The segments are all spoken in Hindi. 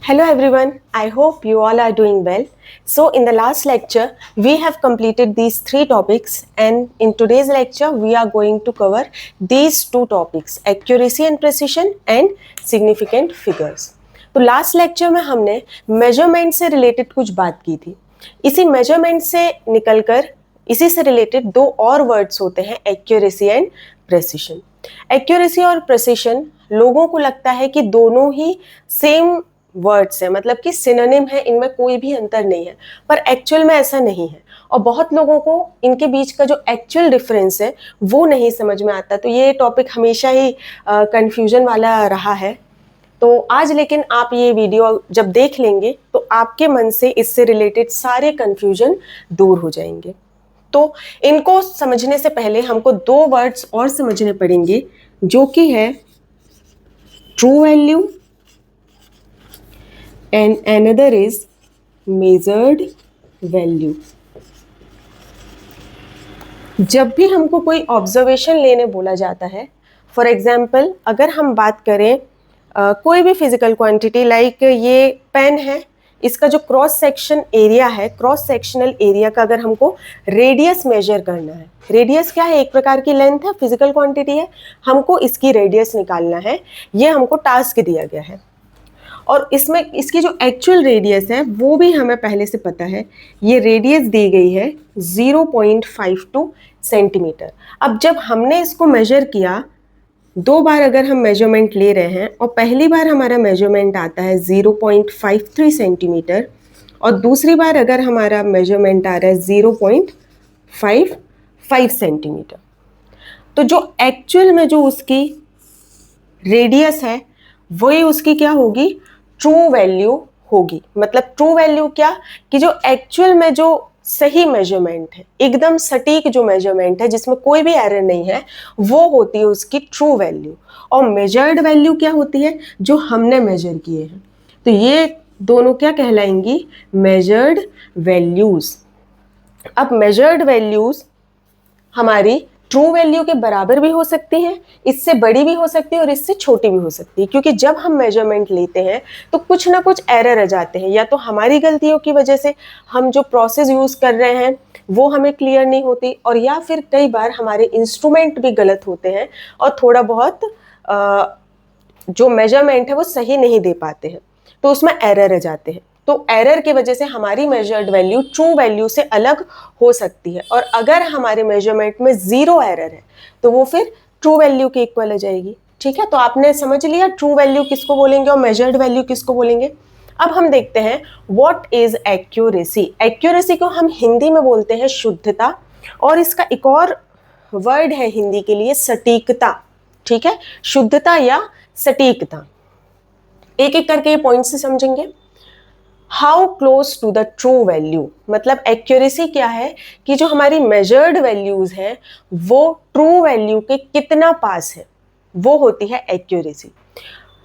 Hello everyone, I hope you all are doing well. So in the last lecture, we have completed these three topics, and in today's lecture, we are going to cover these two topics, accuracy and precision and significant figures. तो लास्ट लेक्चर में हमने मेजरमेंट से रिलेटेड कुछ बात की थी. इसी मेजरमेंट से निकलकर इसी से रिलेटेड दो और वर्ड्स होते हैं, एक्यूरेसी एंड प्रेसिशन. एक्यूरेसी और प्रेसिशन लोगों को लगता है कि दोनों ही सेम वर्ड्स है, मतलब कि सिनोनिम है, इनमें कोई भी अंतर नहीं है, पर एक्चुअल में ऐसा नहीं है और बहुत लोगों को इनके बीच का जो एक्चुअल डिफरेंस है वो नहीं समझ में आता. तो ये टॉपिक हमेशा ही कंफ्यूजन वाला रहा है. तो आज लेकिन आप ये वीडियो जब देख लेंगे तो आपके मन से इससे रिलेटेड सारे कंफ्यूजन दूर हो जाएंगे. तो इनको समझने से पहले हमको दो वर्ड्स और समझने पड़ेंगे, जो कि है true value and another is measured value. जब भी हमको कोई ऑब्जर्वेशन लेने बोला जाता है, फॉर एग्जाम्पल अगर हम बात करें कोई भी फिजिकल क्वांटिटी, लाइक ये पेन है, इसका जो क्रॉस सेक्शन एरिया है, क्रॉस सेक्शनल एरिया का अगर हमको रेडियस मेजर करना है, रेडियस क्या है, एक प्रकार की लेंथ है, फिजिकल क्वांटिटी है, हमको इसकी रेडियस निकालना है, ये हमको टास्क दिया गया है. और इसमें इसकी जो एक्चुअल रेडियस है वो भी हमें पहले से पता है. ये रेडियस दी गई है 0.52 सेंटीमीटर. अब जब हमने इसको मेजर किया, दो बार अगर हम मेजरमेंट ले रहे हैं और पहली बार हमारा मेजरमेंट आता है 0.53 सेंटीमीटर और दूसरी बार अगर हमारा मेजरमेंट आ रहा है 0.55 सेंटीमीटर, तो जो एक्चुअल में जो उसकी रेडियस है वही उसकी क्या होगी, ट्रू वैल्यू होगी. मतलब ट्रू वैल्यू क्या, कि जो एक्चुअल में जो सही मेजरमेंट है, एकदम सटीक जो मेजरमेंट है जिसमें कोई भी एरर नहीं है, वो होती है उसकी ट्रू वैल्यू. और मेजर्ड वैल्यू क्या होती है, जो हमने मेजर किए हैं. तो ये दोनों क्या कहलाएंगी, मेजर्ड वैल्यूज. अब मेजर्ड वैल्यूज हमारी ट्रू वैल्यू के बराबर भी हो सकती हैं, इससे बड़ी भी हो सकती है और इससे छोटी भी हो सकती है, क्योंकि जब हम मेजरमेंट लेते हैं तो कुछ ना कुछ एरर आ जाते हैं, या तो हमारी गलतियों की वजह से हम जो प्रोसेस यूज़ कर रहे हैं वो हमें क्लियर नहीं होती, और या फिर कई बार हमारे इंस्ट्रूमेंट भी गलत होते हैं और थोड़ा बहुत जो मेजरमेंट है वो सही नहीं दे पाते हैं, तो उसमें एरर आ जाते हैं. तो एरर की वजह से हमारी मेजर्ड वैल्यू ट्रू वैल्यू से अलग हो सकती है, और अगर हमारे मेजरमेंट में जीरो एरर है तो वो फिर ट्रू वैल्यू के इक्वल आ जाएगी. ठीक है, तो आपने समझ लिया ट्रू वैल्यू किसको बोलेंगे और मेजर्ड वैल्यू किसको बोलेंगे. अब हम देखते हैं व्हाट इज एक्यूरेसी. एक्यूरेसी को हम हिंदी में बोलते हैं शुद्धता, और इसका एक और वर्ड है हिंदी के लिए, सटीकता. ठीक है, शुद्धता या सटीकता. एक एक करके ये पॉइंट से समझेंगे. How close to the true value, मतलब एक्यूरेसी क्या है, कि जो हमारी मेजर्ड वैल्यूज हैं वो ट्रू वैल्यू के कितना पास है, वो होती है एक्यूरेसी.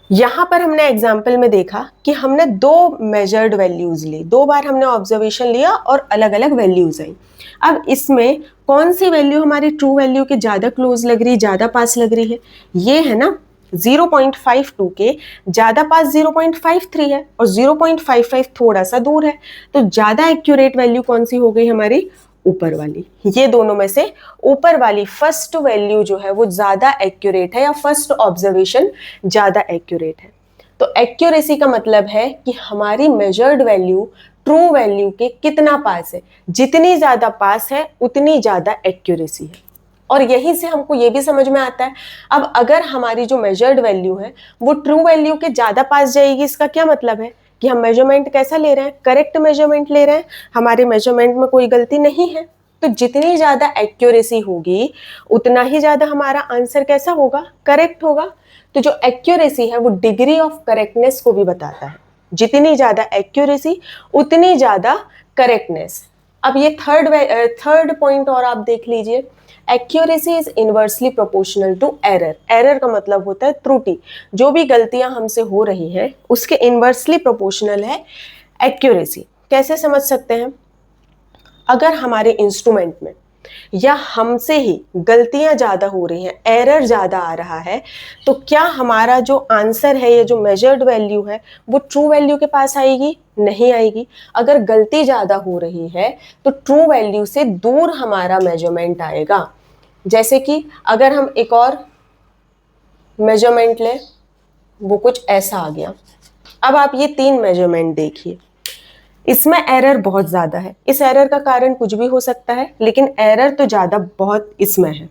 यहां पर हमने एग्जाम्पल में देखा कि हमने दो मेजर्ड वैल्यूज ली, दो बार हमने ऑब्जर्वेशन लिया और अलग अलग वैल्यूज आई. अब इसमें कौन सी वैल्यू हमारी ट्रू वैल्यू के ज्यादा क्लोज लग रही, ज्यादा पास लग रही है, ये है ना. 0.52 के ज़्यादा पास 0.53 है और 0.55 थोड़ा सा दूर है, तो ज़्यादा एक्यूरेट वैल्यू कौन सी हो गई हमारी, ऊपर वाली. ये दोनों में से ऊपर वाली फर्स्ट वैल्यू जो है वो ज़्यादा एक्यूरेट है, या फर्स्ट ऑब्जर्वेशन ज़्यादा एक्यूरेट है. तो एक्यूरेसी का मतलब है कि हमारी मेजर्ड वैल्यू ट्रू वैल्यू के कितना पास है, जितनी ज़्यादा पास है उतनी ज़्यादा एक्यूरेसी है. और यहीं से हमको ये भी समझ में आता है, अब अगर हमारी जो मेजर्ड वैल्यू है वो ट्रू वैल्यू के ज़्यादा पास जाएगी, इसका क्या मतलब है कि हम मेजरमेंट कैसा ले रहे हैं, करेक्ट मेजरमेंट ले रहे हैं, हमारे मेजरमेंट में कोई गलती नहीं है. तो जितनी ज़्यादा एक्यूरेसी होगी उतना ही ज़्यादा हमारा आंसर कैसा होगा, करेक्ट होगा. तो जो एक्यूरेसी है वो डिग्री ऑफ करेक्टनेस को भी बताता है, जितनी ज़्यादा एक्यूरेसी उतनी ज़्यादा करेक्टनेस. अब ये थर्ड पॉइंट और आप देख लीजिए, accuracy is inversely proportional to error. Error का मतलब होता है त्रुटि, जो भी गलतियां हमसे हो रही हैं उसके इनवर्सली प्रोपोर्शनल है एक्यूरेसी. कैसे समझ सकते हैं, अगर हमारे इंस्ट्रूमेंट में या हमसे ही गलतियां ज़्यादा हो रही हैं, एरर ज़्यादा आ रहा है, तो क्या हमारा जो आंसर है या जो मेजर्ड वैल्यू है वो ट्रू वैल्यू के पास आएगी? नहीं आएगी। अगर गलती ज़्यादा हो रही है तो ट्रू वैल्यू से दूर हमारा मेजरमेंट आएगा। जैसे कि अगर हम एक और मेजरमेंट लें, वो कुछ ऐसा आ गया। अब आप ये 3 मेजरमेंट देखिए, इसमें एरर बहुत ज़्यादा है। इस एरर का कारण कुछ भी हो सकता है, लेकिन एरर तो ज़्यादा बहुत इसमें है,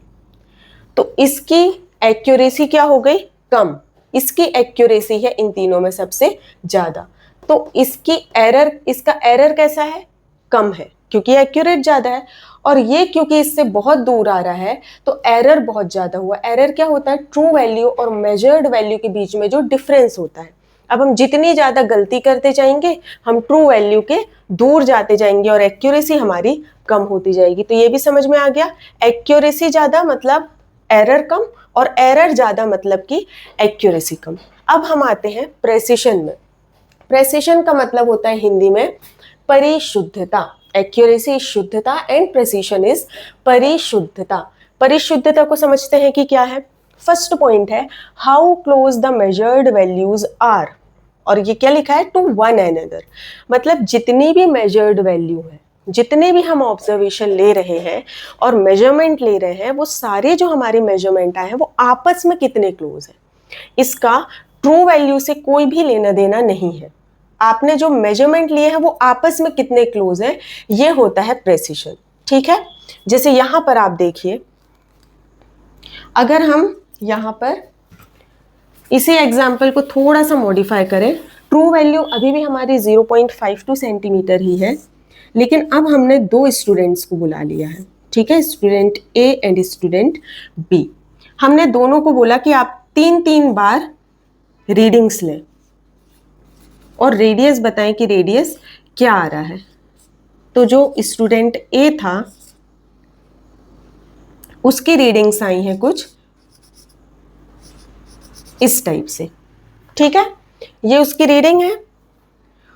तो इसकी एक्यूरेसी क्या हो गई? कम। इसकी एक्यूरेसी है इन तीनों में सबसे ज़्यादा, तो इसका एरर कैसा है? कम है, क्योंकि एक्यूरेट ज़्यादा है। और ये क्योंकि इससे बहुत दूर आ रहा है तो एरर बहुत ज़्यादा हुआ। एरर क्या होता है? ट्रू वैल्यू और मेजर्ड वैल्यू के बीच में जो डिफरेंस होता है। अब हम जितनी ज़्यादा गलती करते जाएंगे, हम ट्रू वैल्यू के दूर जाते जाएंगे और एक्यूरेसी हमारी कम होती जाएगी। तो ये भी समझ में आ गया, एक्यूरेसी ज़्यादा मतलब एरर कम, और एरर ज़्यादा मतलब कि एक्यूरेसी कम। अब हम आते हैं प्रेसिशन में। प्रेसिशन का मतलब होता है हिंदी में परिशुद्धता। एक्यूरेसी इज शुद्धता एंड प्रेसिशन इज परिशुद्धता। परिशुद्धता को समझते हैं कि क्या है। फर्स्ट पॉइंट है how close the measured values are, और ये क्या लिखा है? टू वन एनदर, मतलब जितनी भी मेजर्ड वैल्यू है, जितने भी हम ऑब्जर्वेशन ले रहे हैं और मेजरमेंट ले रहे हैं, वो सारे जो हमारे मेजरमेंट आए हैं वो आपस में कितने क्लोज है। इसका ट्रू वैल्यू से कोई भी लेना देना नहीं है। आपने जो मेजरमेंट लिए हैं वो आपस में कितने क्लोज हैं, ये होता है प्रेसिशन। ठीक है, जैसे यहां पर आप देखिए, अगर हम यहां पर इसी एग्जाम्पल को थोड़ा सा मॉडिफाई करें, ट्रू वैल्यू अभी भी हमारी 0.52 सेंटीमीटर ही है, लेकिन अब हमने 2 स्टूडेंट्स को बुला लिया है। ठीक है, student A and student B. हमने दोनों को बोला कि आप 3-3 बार रीडिंग्स लें और रेडियस बताएं कि रेडियस क्या आ रहा है। तो जो स्टूडेंट ए था उसकी रीडिंग्स आई हैं कुछ इस टाइप से। ठीक है, ये उसकी रीडिंग है,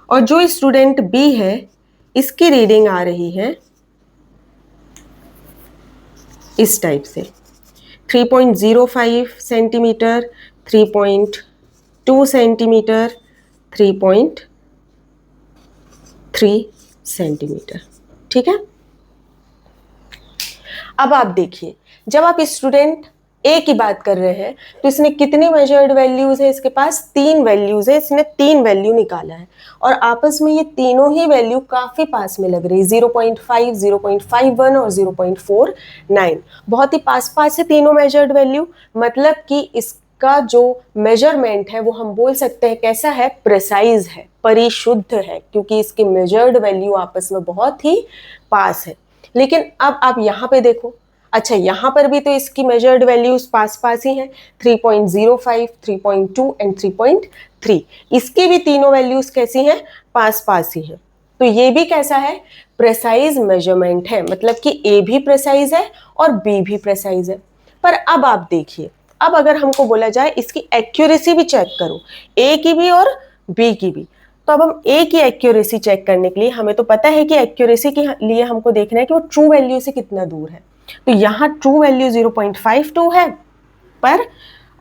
और जो स्टूडेंट बी है इसकी रीडिंग आ रही है इस टाइप से, 3.05 सेंटीमीटर, 3.2 सेंटीमीटर, 3.3 सेंटीमीटर। ठीक है, अब आप देखिए, जब आप स्टूडेंट ए की बात कर रहे हैं तो इसने कितनी मेजर्ड वैल्यूज है? इसके पास 3 वैल्यूज है, इसने 3 वैल्यू निकाला है, और आपस में ये तीनों ही वैल्यू काफी पास में लग रही है, 0.5, 0.51 और 0.49। बहुत ही पास पास है तीनों मेजर्ड वैल्यू, मतलब कि इसका जो मेजरमेंट है वो हम बोल सकते हैं कैसा है? प्रिसाइज है, परिशुद्ध है, क्योंकि इसकी मेजर्ड वैल्यू आपस में बहुत ही पास है। लेकिन अब आप यहाँ पे देखो, अच्छा यहाँ पर भी तो इसकी मेजर्ड वैल्यूज पास पास ही हैं, 3.05, 3.2 एंड 3.3। इसकी भी तीनों वैल्यूज कैसी हैं? पास पास ही हैं। तो ये भी कैसा है? प्रेसाइज मेजरमेंट है, मतलब कि ए भी प्रेसाइज है और बी भी प्रेसाइज है। पर अब आप देखिए, अब अगर हमको बोला जाए इसकी एक्यूरेसी भी चेक करो, ए की भी और बी की भी, तो अब हम ए की एक्यूरेसी चेक करने के लिए, हमें तो पता है कि एक्यूरेसी के लिए हमको देखना है कि वो ट्रू वैल्यू से कितना दूर है। तो यहाँ ट्रू वैल्यू 0.52 है, पर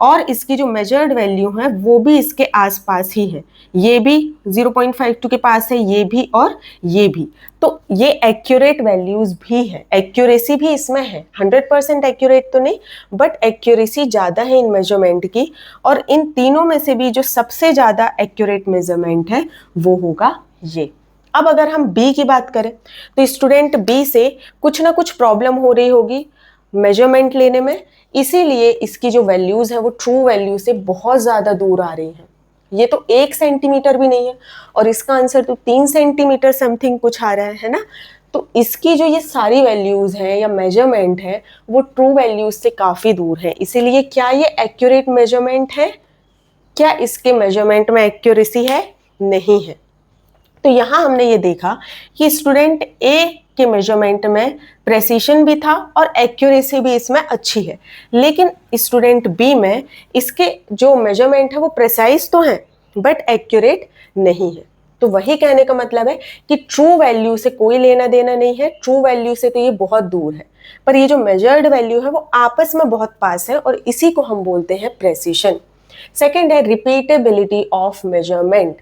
और इसकी जो मेजर्ड वैल्यू है वो भी इसके आसपास ही है, ये भी 0.52 के पास है, ये भी और ये भी। तो ये एक्यूरेट वैल्यूज भी है, एक्यूरेसी भी इसमें है, 100% एक्यूरेट तो नहीं, बट एक्यूरेसी ज़्यादा है इन मेजरमेंट की। और इन तीनों में से भी जो सबसे ज़्यादा एक्यूरेट मेजरमेंट है वो होगा ये। अब अगर हम बी की बात करें तो स्टूडेंट बी से कुछ ना कुछ प्रॉब्लम हो रही होगी मेजरमेंट लेने में, इसीलिए इसकी जो वैल्यूज है वो ट्रू वैल्यू से बहुत ज़्यादा दूर आ रही हैं। ये तो 1 सेंटीमीटर भी नहीं है, और इसका आंसर तो 3 सेंटीमीटर समथिंग कुछ आ रहा है ना। तो इसकी जो ये सारी वैल्यूज हैं या मेजरमेंट है वो ट्रू वैल्यूज से काफ़ी दूर है, इसीलिए क्या ये एक्यूरेट मेजरमेंट है? क्या इसके मेजरमेंट में एक्यूरेसी है? नहीं है। तो यहाँ हमने ये देखा कि स्टूडेंट ए के मेजरमेंट में प्रेसिशन भी था और एक्यूरेसी भी इसमें अच्छी है, लेकिन स्टूडेंट बी में इसके जो मेजरमेंट है वो प्रेसाइज तो हैं बट एक्यूरेट नहीं है। तो वही कहने का मतलब है कि ट्रू वैल्यू से कोई लेना देना नहीं है, ट्रू वैल्यू से तो ये बहुत दूर है, पर ये जो मेजर्ड वैल्यू है वो आपस में बहुत पास है और इसी को हम बोलते हैं प्रेसिशन। सेकेंड है रिपीटेबिलिटी ऑफ मेजरमेंट।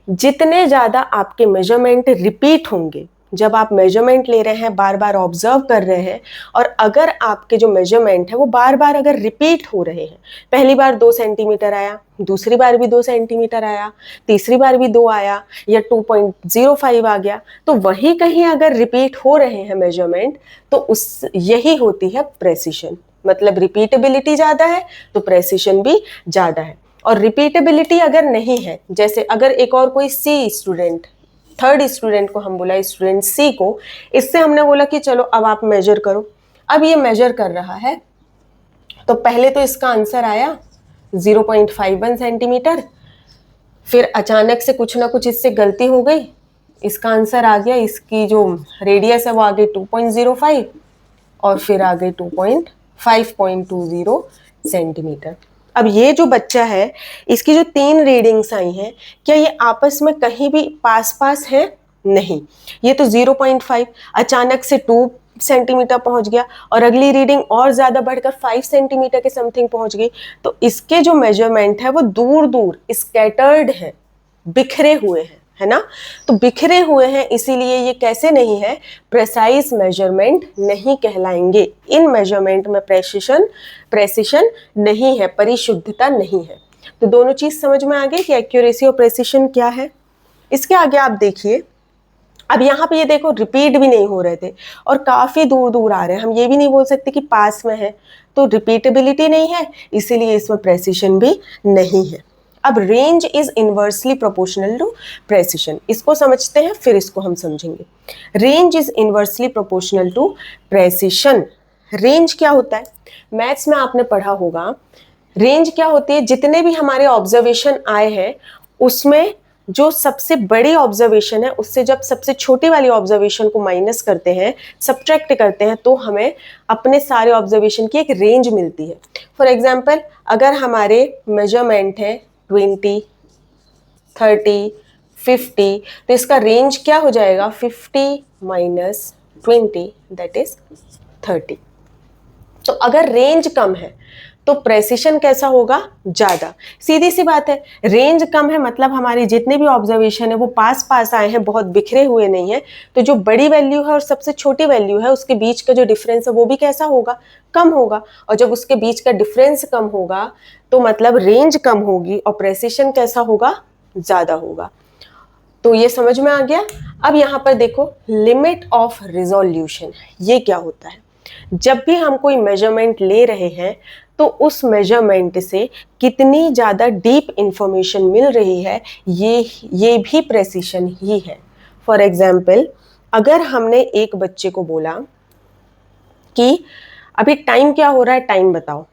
जितने ज़्यादा आपके मेजरमेंट रिपीट होंगे, जब आप मेजरमेंट ले रहे हैं, बार बार ऑब्जर्व कर रहे हैं, और अगर आपके जो मेजरमेंट है वो बार बार अगर रिपीट हो रहे हैं, पहली बार 2 सेंटीमीटर आया, दूसरी बार भी 2 सेंटीमीटर आया, तीसरी बार भी 2 आया, या 2.05 आ गया, तो वही कहीं अगर रिपीट हो रहे हैं मेजरमेंट, तो उस यही होती है प्रेसिशन। मतलब रिपीटेबिलिटी ज़्यादा है तो प्रेसिशन भी ज़्यादा है। और रिपीटेबिलिटी अगर नहीं है, जैसे अगर एक और कोई सी स्टूडेंट, थर्ड स्टूडेंट को हम बोला, स्टूडेंट सी को, इससे हमने बोला कि चलो अब आप मेजर करो। अब ये मेजर कर रहा है, तो पहले तो इसका आंसर आया 0.51 सेंटीमीटर, फिर अचानक से कुछ ना कुछ इससे गलती हो गई, इसका आंसर आ गया, इसकी जो रेडियस है वो आ गई 2.05 और फिर आ गई 5.20 सेंटीमीटर। अब ये जो बच्चा है, इसकी जो 3 रीडिंग्स आई हैं, क्या ये आपस में कहीं भी पास पास है? नहीं। ये तो 0.5 अचानक से 2 सेंटीमीटर पहुंच गया और अगली रीडिंग और ज़्यादा बढ़कर 5 सेंटीमीटर के समथिंग पहुंच गई। तो इसके जो मेजरमेंट है वो दूर दूर स्कैटर्ड है, बिखरे हुए हैं, है ना। तो बिखरे हुए हैं, इसीलिए ये कैसे नहीं है, प्रेसाइज मेजरमेंट नहीं कहलाएंगे। इन मेजरमेंट में प्रेसिशन नहीं है, परिशुद्धता नहीं है। तो दोनों चीज समझ में आ गई कि एक्यूरेसी और प्रेसिशन क्या है। इसके आगे आप देखिए, अब यहाँ पे ये देखो रिपीट भी नहीं हो रहे थे और काफी दूर दूर आ रहे हैं, हम ये भी नहीं बोल सकते कि पास में है, तो रिपीटेबिलिटी नहीं है, इसीलिए इसमें प्रेसिशन भी नहीं है। अब range is inversely proportional to precision, इसको समझते हैं फिर इसको हम समझेंगे। Range is inversely proportional to precision. Range क्या होता है? मैथ्स में आपने पढ़ा होगा, रेंज क्या होती है, जितने भी हमारे ऑब्जर्वेशन आए हैं उसमें जो सबसे बड़ी ऑब्जर्वेशन है उससे जब सबसे छोटी वाली ऑब्जर्वेशन को माइनस करते हैं, सब्ट्रैक्ट करते हैं, तो हमें अपने सारे ऑब्जर्वेशन की एक रेंज मिलती है। फॉर एग्जांपल, अगर हमारे मेजरमेंट है 20, 30, 50, तो इसका रेंज क्या हो जाएगा, 50 माइनस 20 दैट इज 30। तो अगर रेंज कम है तो प्रेसिशन कैसा होगा, ज्यादा। सीधी सी बात है, रेंज कम है मतलब हमारी जितने भी ऑब्जर्वेशन है वो पास पास आए हैं, बहुत बिखरे हुए नहीं है, तो जो बड़ी वैल्यू है और सबसे छोटी वैल्यू है उसके बीच का जो डिफरेंस है वो भी कैसा होगा, कम होगा। और जब उसके बीच का डिफरेंस कम होगा तो मतलब रेंज कम होगी और प्रेसिशन कैसा होगा, ज्यादा होगा। तो ये समझ में आ गया। अब यहाँ पर देखो लिमिट ऑफ रिजोल्यूशन, ये क्या होता है? जब भी हम कोई मेजरमेंट ले रहे हैं तो उस मेजरमेंट से कितनी ज़्यादा डीप इंफॉर्मेशन मिल रही है, ये भी प्रेसिशन ही है। फॉर एग्जाम्पल, अगर हमने एक बच्चे को बोला कि अभी टाइम क्या हो रहा है, टाइम बताओ,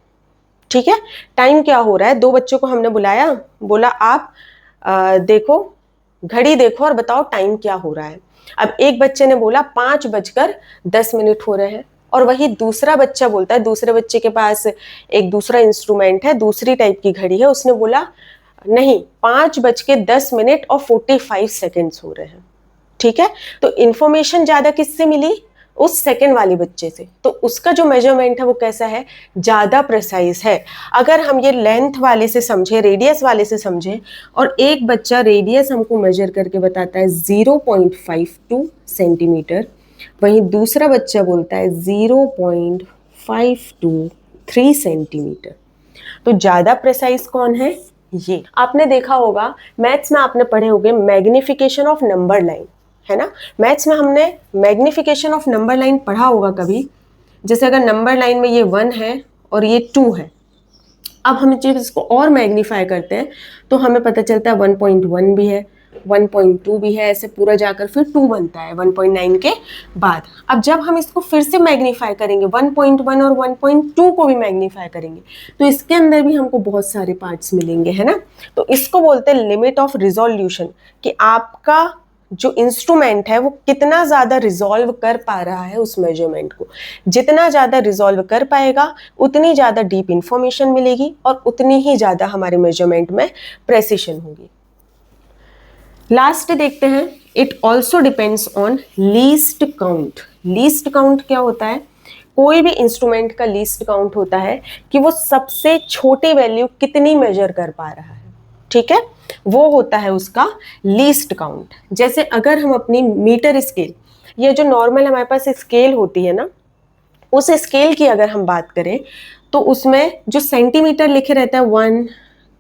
ठीक है, टाइम क्या हो रहा है, 2 बच्चों को हमने बुलाया, बोला आप देखो, घड़ी देखो और बताओ टाइम क्या हो रहा है। अब एक बच्चे ने बोला 5:10 हो रहे हैं, और वही दूसरा बच्चा बोलता है, दूसरे बच्चे के पास एक दूसरा इंस्ट्रूमेंट है, दूसरी टाइप की घड़ी है, उसने बोला नहीं 5:10 और 45 सेकेंड्स हो रहे हैं, ठीक है। तो इंफॉर्मेशन ज्यादा किससे मिली, उस सेकंड वाले बच्चे से, तो उसका जो मेजरमेंट है वो कैसा है, ज्यादा प्रिसाइज है। अगर हम ये लेंथ वाले से समझे, रेडियस वाले से समझे, और एक बच्चा रेडियस हमको मेजर करके बताता है 0.52 सेंटीमीटर, वहीं दूसरा बच्चा बोलता है 0.523 सेंटीमीटर, तो ज्यादा प्रिसाइज कौन है, ये। आपने देखा होगा मैथ्स में, आपने पढ़े होंगे मैग्निफिकेशन ऑफ नंबर लाइन, है ना। मैथ्स में हमने मैग्निफिकेशन ऑफ नंबर लाइन पढ़ा होगा कभी। जैसे अगर नंबर लाइन में ये 1 है और ये 2 है, अब हम जब इसको और मैग्नीफाई करते हैं तो हमें पता चलता है 1.1 भी है, 1.2 भी है, ऐसे पूरा जाकर फिर 2 बनता है 1.9 के बाद। अब जब हम इसको फिर से मैग्नीफाई करेंगे, 1.1 और 1.2 को भी मैग्नीफाई करेंगे, तो इसके अंदर भी हमको बहुत सारे पार्ट्स मिलेंगे, है ना। तो इसको बोलते हैं लिमिट ऑफ रिजोल्यूशन, कि आपका जो इंस्ट्रूमेंट है वो कितना ज़्यादा रिजॉल्व कर पा रहा है उस मेजरमेंट को। जितना ज़्यादा रिजॉल्व कर पाएगा उतनी ज़्यादा डीप इंफॉर्मेशन मिलेगी और उतनी ही ज़्यादा हमारे मेजरमेंट में प्रेसिशन होगी। लास्ट देखते हैं, it also depends on least count. Least count क्या होता है? कोई भी इंस्ट्रूमेंट का लीस्ट काउंट होता है कि वो सबसे छोटी वैल्यू कितनी मेजर कर पा रहा है, ठीक है, वो होता है उसका लीस्ट काउंट। जैसे अगर हम अपनी मीटर स्केल, ये जो नॉर्मल हमारे पास स्केल होती है ना, उस स्केल की अगर हम बात करें तो उसमें जो सेंटीमीटर लिखे रहता है 1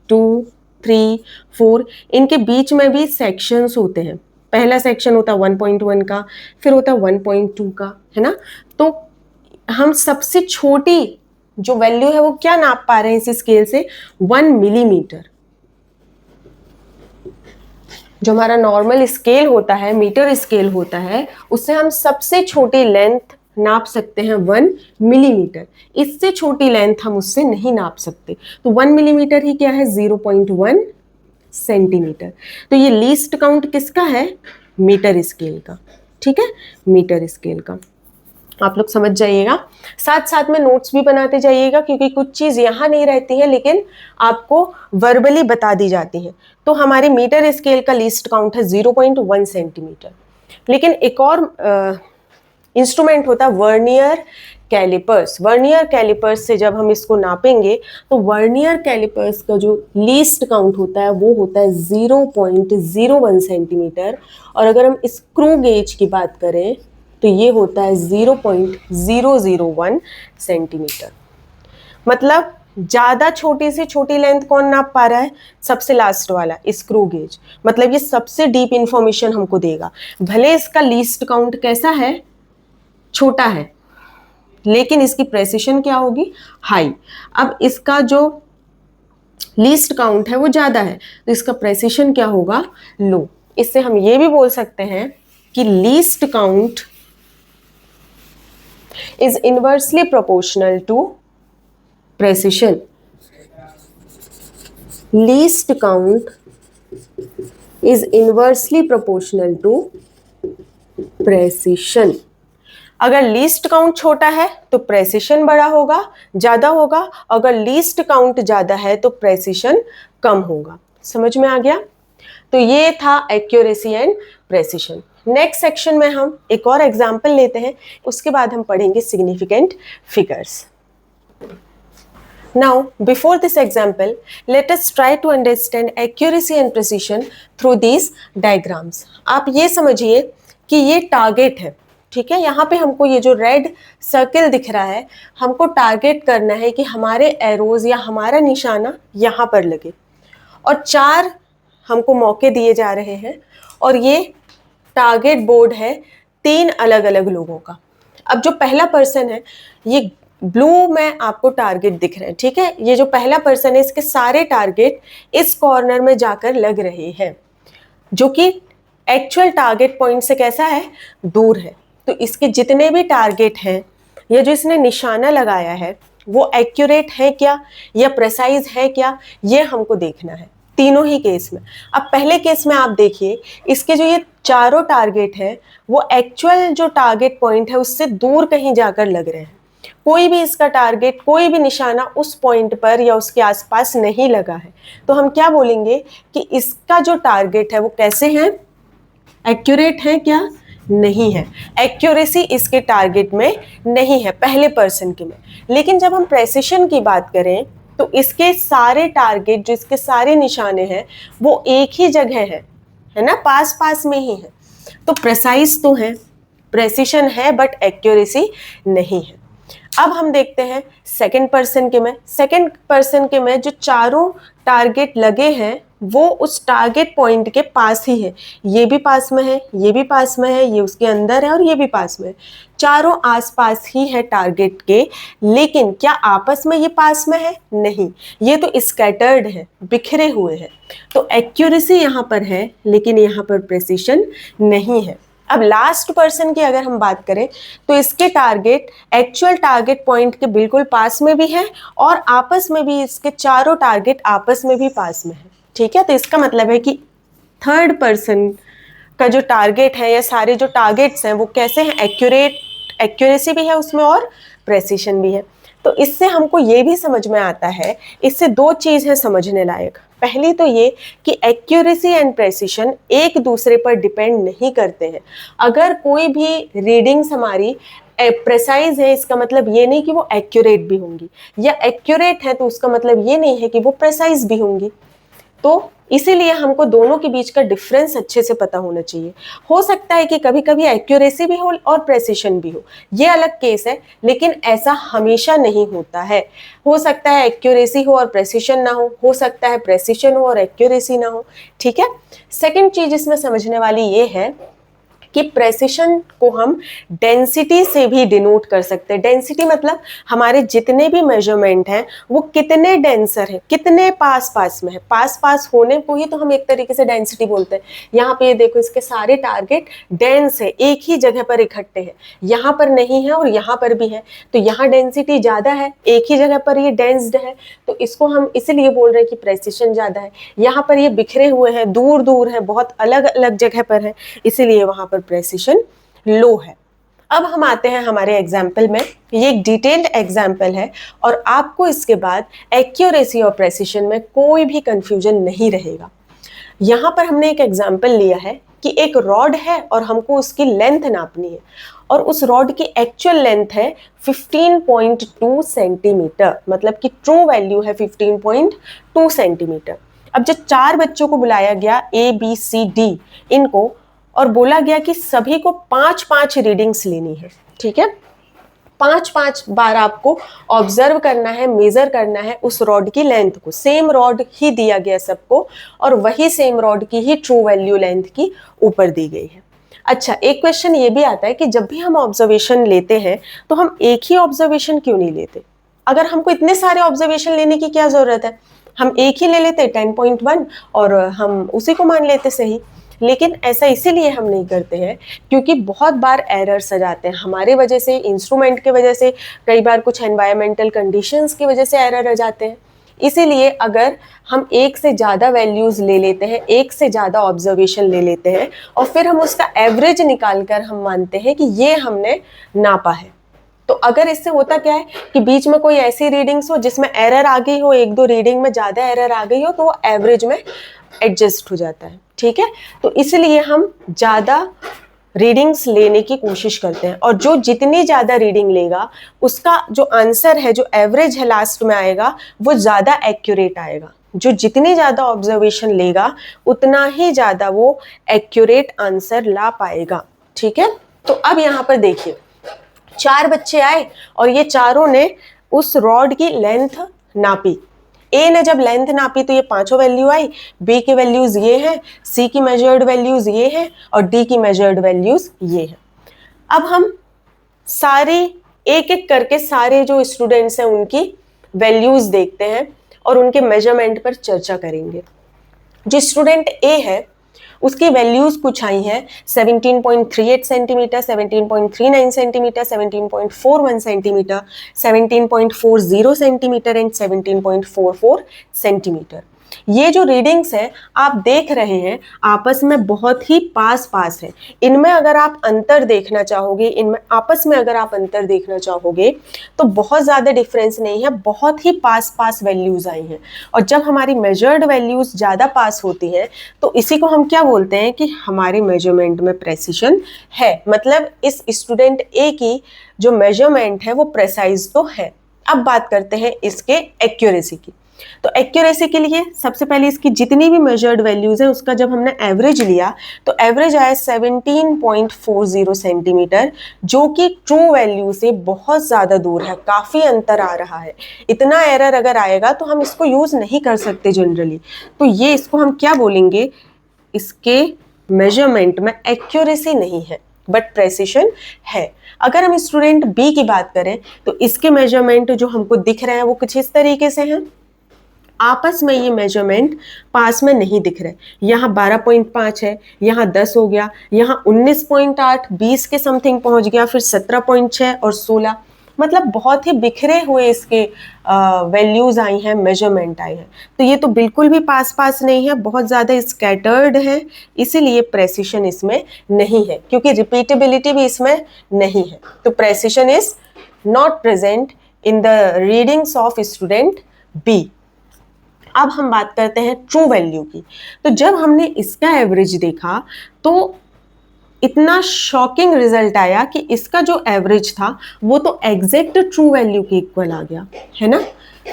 2 3 4, इनके बीच में भी सेक्शंस होते हैं। पहला सेक्शन होता है 1.1 का, फिर होता है 1.2 का, है ना। तो हम सबसे छोटी जो वैल्यू है वो क्या नाप पा रहे हैं इस स्केल से? 1 मिलीमीटर। जो हमारा नॉर्मल स्केल होता है, मीटर स्केल होता है, उससे हम सबसे छोटी लेंथ नाप सकते हैं 1 मिलीमीटर। इससे छोटी लेंथ हम उससे नहीं नाप सकते। तो 1 मिलीमीटर ही क्या है? 0.1 सेंटीमीटर। तो ये लीस्ट काउंट किसका है? मीटर स्केल का, ठीक है, मीटर स्केल का। आप लोग समझ जाइएगा, साथ साथ में नोट्स भी बनाते जाइएगा, क्योंकि कुछ चीज़ यहाँ नहीं रहती है लेकिन आपको वर्बली बता दी जाती है। तो हमारे मीटर स्केल का लीस्ट काउंट है 0.1 सेंटीमीटर। लेकिन एक और इंस्ट्रूमेंट होता है वर्नियर कैलिपर्स। वर्नियर कैलिपर्स से जब हम इसको नापेंगे तो वर्नियर कैलिपर्स का जो लीस्ट काउंट होता है वो होता है 0.01 सेंटीमीटर। और अगर हम स्क्रू गेज की बात करें तो ये होता है 0.001 सेंटीमीटर। मतलब ज़्यादा छोटी से छोटी लेंथ कौन नाप पा रहा है? सबसे लास्ट वाला स्क्रू गेज। मतलब ये सबसे डीप इंफॉर्मेशन हमको देगा। भले इसका लीस्ट काउंट कैसा है? छोटा है, लेकिन इसकी प्रेसिशन क्या होगी? हाई। अब इसका जो लीस्ट काउंट है वो ज़्यादा है, तो इसका प्रेसिशन क्या होगा? लो। इससे हम ये भी बोल सकते हैं कि least count is inversely proportional to precision. Least count is inversely proportional to precision. अगर लीस्ट काउंट छोटा है तो प्रेसिशन बड़ा होगा, ज्यादा होगा। अगर लीस्ट काउंट ज्यादा है तो प्रेसिशन कम होगा। समझ में आ गया? तो ये था accuracy and precision. Next section में हम एक और एग्जाम्पल लेते हैं, उसके बाद हम पढ़ेंगे significant figures. Now, before this example, let us try to understand accuracy and precision through these diagrams. आप ये समझिए कि ये टारगेट है, ठीक है। यहाँ पे हमको ये जो रेड सर्किल दिख रहा है, हमको टारगेट करना है कि हमारे एरोज या हमारा निशाना यहाँ पर लगे। और 4 हमको मौके दिए जा रहे हैं और ये टारगेट बोर्ड है 3 अलग अलग लोगों का। अब जो पहला पर्सन है, ये ब्लू में आपको टारगेट दिख रहे हैं, ठीक है। ये जो पहला पर्सन है, इसके सारे टारगेट इस कॉर्नर में जाकर लग रहे हैं, जो कि एक्चुअल टारगेट पॉइंट से कैसा है? दूर है। तो इसके जितने भी टारगेट हैं या जो इसने निशाना लगाया है वो एक्यूरेट है क्या या प्रेसाइज है क्या, ये हमको देखना है तीनों ही केस में। अब पहले केस में आप देखिए, इसके जो ये चारों टारगेट है वो एक्चुअल जो टारगेट पॉइंट है उससे दूर कहीं जाकर लग रहे हैं। कोई भी इसका टारगेट, कोई भी निशाना उस पॉइंट पर या उसके आसपास नहीं लगा है। तो हम क्या बोलेंगे कि इसका जो टारगेट है वो कैसे है? एक्यूरेट है क्या? नहीं है। एक्यूरेसी इसके टारगेट में नहीं है पहले पर्सन के में। लेकिन जब हम प्रेसिशन की बात करें तो इसके सारे टारगेट, जो इसके सारे निशाने हैं, वो एक ही जगह है ना, पास पास में ही है। तो प्रेसाइज तो है, प्रेसिशन है, बट एक्यूरेसी नहीं है। अब हम देखते हैं सेकंड पर्सन के में। सेकंड पर्सन के में जो चारों टारगेट लगे हैं वो उस टारगेट पॉइंट के पास ही है। ये भी पास में है, ये भी पास में है, ये उसके अंदर है और ये भी पास में है। चारों आसपास ही है टारगेट के, लेकिन क्या आपस में ये पास में है? नहीं, ये तो स्कैटर्ड है, बिखरे हुए हैं। तो एक्यूरेसी यहाँ पर है, लेकिन यहाँ पर प्रेसिशन नहीं है। अब लास्ट पर्सन की अगर हम बात करें तो इसके टारगेट एक्चुअल टारगेट पॉइंट के बिल्कुल पास में भी है और आपस में भी इसके चारों टारगेट आपस में भी पास में है, ठीक है। तो इसका मतलब है कि थर्ड पर्सन का जो टारगेट है या सारे जो टारगेट्स हैं वो कैसे हैं? एक्यूरेट, एक्यूरेसी भी है उसमें और प्रेसिशन भी है। तो इससे हमको ये भी समझ में आता है, इससे 2 चीज़ है समझने लायक। पहली तो ये कि एक्यूरेसी एंड प्रेसिशन एक दूसरे पर डिपेंड नहीं करते हैं। अगर कोई भी रीडिंग्स हमारी प्रेसाइज है, इसका मतलब ये नहीं कि वो एक्यूरेट भी होंगी, या एक्यूरेट है तो उसका मतलब ये नहीं है कि वो प्रेसाइज भी होंगी। तो इसीलिए हमको दोनों के बीच का डिफरेंस अच्छे से पता होना चाहिए। हो सकता है कि कभी कभी एक्यूरेसी भी हो और प्रेसिशन भी हो, ये अलग केस है, लेकिन ऐसा हमेशा नहीं होता है। हो सकता है एक्यूरेसी हो और प्रेसिशन ना हो सकता है प्रेसिशन हो और एक्यूरेसी ना हो। ठीक है। सेकंड चीज इसमें समझने वाली ये है कि प्रेसिशन को हम डेंसिटी से भी डिनोट कर सकते हैं। डेंसिटी मतलब हमारे जितने भी मेजरमेंट हैं वो कितने डेंसर हैं, कितने पास पास में है। पास पास होने को ही तो हम एक तरीके से डेंसिटी बोलते हैं। यहाँ पे ये देखो, इसके सारे टारगेट डेंस है, एक ही जगह पर इकट्ठे हैं, यहाँ पर नहीं है और यहाँ पर भी है, तो यहाँ डेंसिटी ज्यादा है, एक ही जगह पर ये डेंस्ड है, तो इसको हम इसलिए बोल रहे हैं कि प्रेसिशन ज्यादा है। यहाँ पर ये बिखरे हुए हैं, दूर दूर है, बहुत अलग अलग जगह पर है, इसीलिए वहां पर प्रेसिशन लो है। अब हम आते हैं हमारे एग्जाम्पल में। ये एक डिटेल्ड एग्जाम्पल है और आपको इसके बाद एक्यूरेसी और प्रेसिशन में कोई भी कंफ्यूजन नहीं रहेगा। यहां पर हमने एक एग्जाम्पल लिया है कि एक रॉड है और हमको उसकी लेंथ नापनी है, और उस रॉड की एक्चुअल लेंथ है 15.2 सेंटीमीटर, मतलब कि ट्रू वैल्यू है 15.2 सेंटीमीटर। अब जब 4 बच्चों को बुलाया गया, ABCD इनको, और बोला गया कि सभी को 5-5 रीडिंग्स लेनी है। ठीक है, 5-5 बार आपको ऑब्जर्व करना है, मेजर करना है उस रॉड की लेंथ को। सेम रॉड ही दिया गया सबको, और वही सेम रॉड की ही ट्रू वैल्यू लेंथ की ऊपर दी गई है। अच्छा, एक क्वेश्चन ये भी आता है कि जब भी हम ऑब्जर्वेशन लेते हैं तो हम एक ही ऑब्जर्वेशन क्यों नहीं लेते? अगर हमको इतने सारे ऑब्जर्वेशन लेने की क्या जरूरत है, हम एक ही ले लेते 10.1 और हम उसी को मान लेते सही। लेकिन ऐसा इसीलिए हम नहीं करते हैं क्योंकि बहुत बार एरर्स आ जाते हैं हमारे वजह से, इंस्ट्रूमेंट के वजह से, कई बार कुछ एनवायरमेंटल कंडीशंस की वजह से एरर आ जाते हैं। इसीलिए अगर हम एक से ज़्यादा वैल्यूज ले लेते हैं, एक से ज़्यादा ऑब्जर्वेशन ले लेते हैं और फिर हम उसका एवरेज निकाल कर हम मानते हैं कि ये हमने नापा है, तो अगर इससे होता क्या है कि बीच में कोई ऐसी रीडिंग्स हो जिसमें एरर आ गई हो, 1-2 रीडिंग में ज़्यादा एरर आ गई हो, तो वो एवरेज में एडजस्ट हो जाता है। ठीक है, तो इसलिए हम ज़्यादा रीडिंग्स लेने की कोशिश करते हैं, और जो जितनी ज़्यादा रीडिंग लेगा उसका जो आंसर है, जो एवरेज है लास्ट में आएगा, वो ज़्यादा एक्यूरेट आएगा। जो जितनी ज़्यादा ऑब्जर्वेशन लेगा उतना ही ज़्यादा वो एक्यूरेट आंसर ला पाएगा। ठीक है, तो अब यहाँ पर देखिए, 4 बच्चे आए और ये चारों ने उस रॉड की लेंथ नापी। ए ने जब लेंथ नापी तो ये 5 वैल्यू आई, बी की वैल्यूज ये हैं, सी की मेजर्ड वैल्यूज ये हैं और डी की मेजर्ड वैल्यूज ये हैं। अब हम सारे एक एक करके सारे जो स्टूडेंट्स हैं उनकी वैल्यूज देखते हैं और उनके मेजरमेंट पर चर्चा करेंगे। जो स्टूडेंट ए है उसकी वैल्यूज कुछ आई हैं 17.38 centimetre, 17.39 centimetre, 17.41 centimetre, 17.40 centimetre and 17.44 centimetre. ये जो रीडिंग्स हैं आप देख रहे हैं आपस में बहुत ही पास पास है। इनमें अगर आप अंतर देखना चाहोगे, इनमें आपस में अगर आप अंतर देखना चाहोगे तो बहुत ज़्यादा डिफरेंस नहीं है, बहुत ही पास पास वैल्यूज आई हैं। और जब हमारी मेजर्ड वैल्यूज ज़्यादा पास होती हैं तो इसी को हम क्या बोलते हैं कि हमारी मेजरमेंट में प्रेसिशन है, मतलब इस स्टूडेंट ए की जो मेजरमेंट है वो प्रेसाइज तो है। अब बात करते हैं इसके एक्यूरेसी की। तो एक्यूरेसी के लिए सबसे पहले इसकी जितनी भी मेजर्ड वैल्यूज है उसका जब हमने एवरेज लिया तो एवरेज आया 17.40 सेंटीमीटर, जो कि ट्रू वैल्यू से बहुत ज़्यादा दूर है, काफ़ी अंतर आ रहा है। इतना एरर अगर आएगा तो हम इसको यूज़ नहीं कर सकते जनरली, तो ये इसको हम क्या बोलेंगे, इसके मेजरमेंट में एक्यूरेसी नहीं है बट प्रेसिशन है। अगर हम स्टूडेंट बी की बात करें तो इसके मेजरमेंट जो हमको दिख रहे हैं वो कुछ इस तरीके से हैं। आपस में ये मेजरमेंट पास में नहीं दिख रहे, यहाँ 12.5 है, यहाँ 10 हो गया, यहाँ 19.8, 20 के समथिंग पहुँच गया, फिर 17.6 और 16, मतलब बहुत ही बिखरे हुए इसके वैल्यूज आई हैं, मेजरमेंट आई हैं। तो ये तो बिल्कुल भी पास पास नहीं है, बहुत ज़्यादा स्कैटर्ड है, इसीलिए प्रेसिशन इसमें नहीं है, क्योंकि रिपीटेबिलिटी भी इसमें नहीं है। तो precision is not present in the readings of student B. अब हम बात करते हैं ट्रू वैल्यू की। तो जब हमने इसका एवरेज देखा तो इतना शॉकिंग रिजल्ट आया कि इसका जो एवरेज था वो तो एग्जैक्ट ट्रू वैल्यू के इक्वल आ गया, है ना,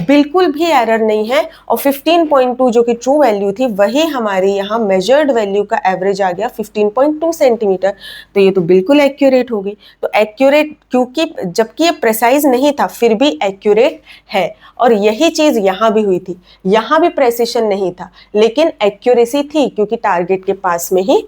बिल्कुल भी एरर नहीं है। और 15.2 जो कि ट्रू वैल्यू थी वही हमारी यहाँ मेजर्ड वैल्यू का एवरेज आ गया 15.2 सेंटीमीटर। तो ये तो बिल्कुल एक्यूरेट हो गई। तो एक्यूरेट क्योंकि जबकि ये प्रेसाइज नहीं था फिर भी एक्यूरेट है। और यही चीज यहाँ भी हुई थी, यहाँ भी प्रेसिशन नहीं था लेकिन एक्यूरेसी थी क्योंकि टारगेट के पास में ही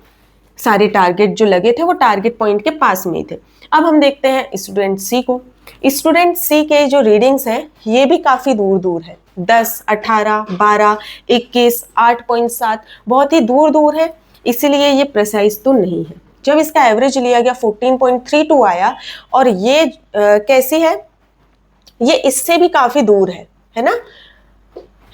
सारे टारगेट जो लगे थे वो टारगेट पॉइंट के पास में ही थे। अब हम देखते हैं स्टूडेंट सी को। स्टूडेंट सी के जो रीडिंग्स हैं ये भी काफी दूर दूर है, 10, 18, 12, 21, 8.7 बहुत ही दूर दूर है, इसीलिए ये प्रिसाइज तो नहीं है। जब इसका एवरेज लिया गया 14.32 आया और ये कैसी है, ये इससे भी काफी दूर है ना।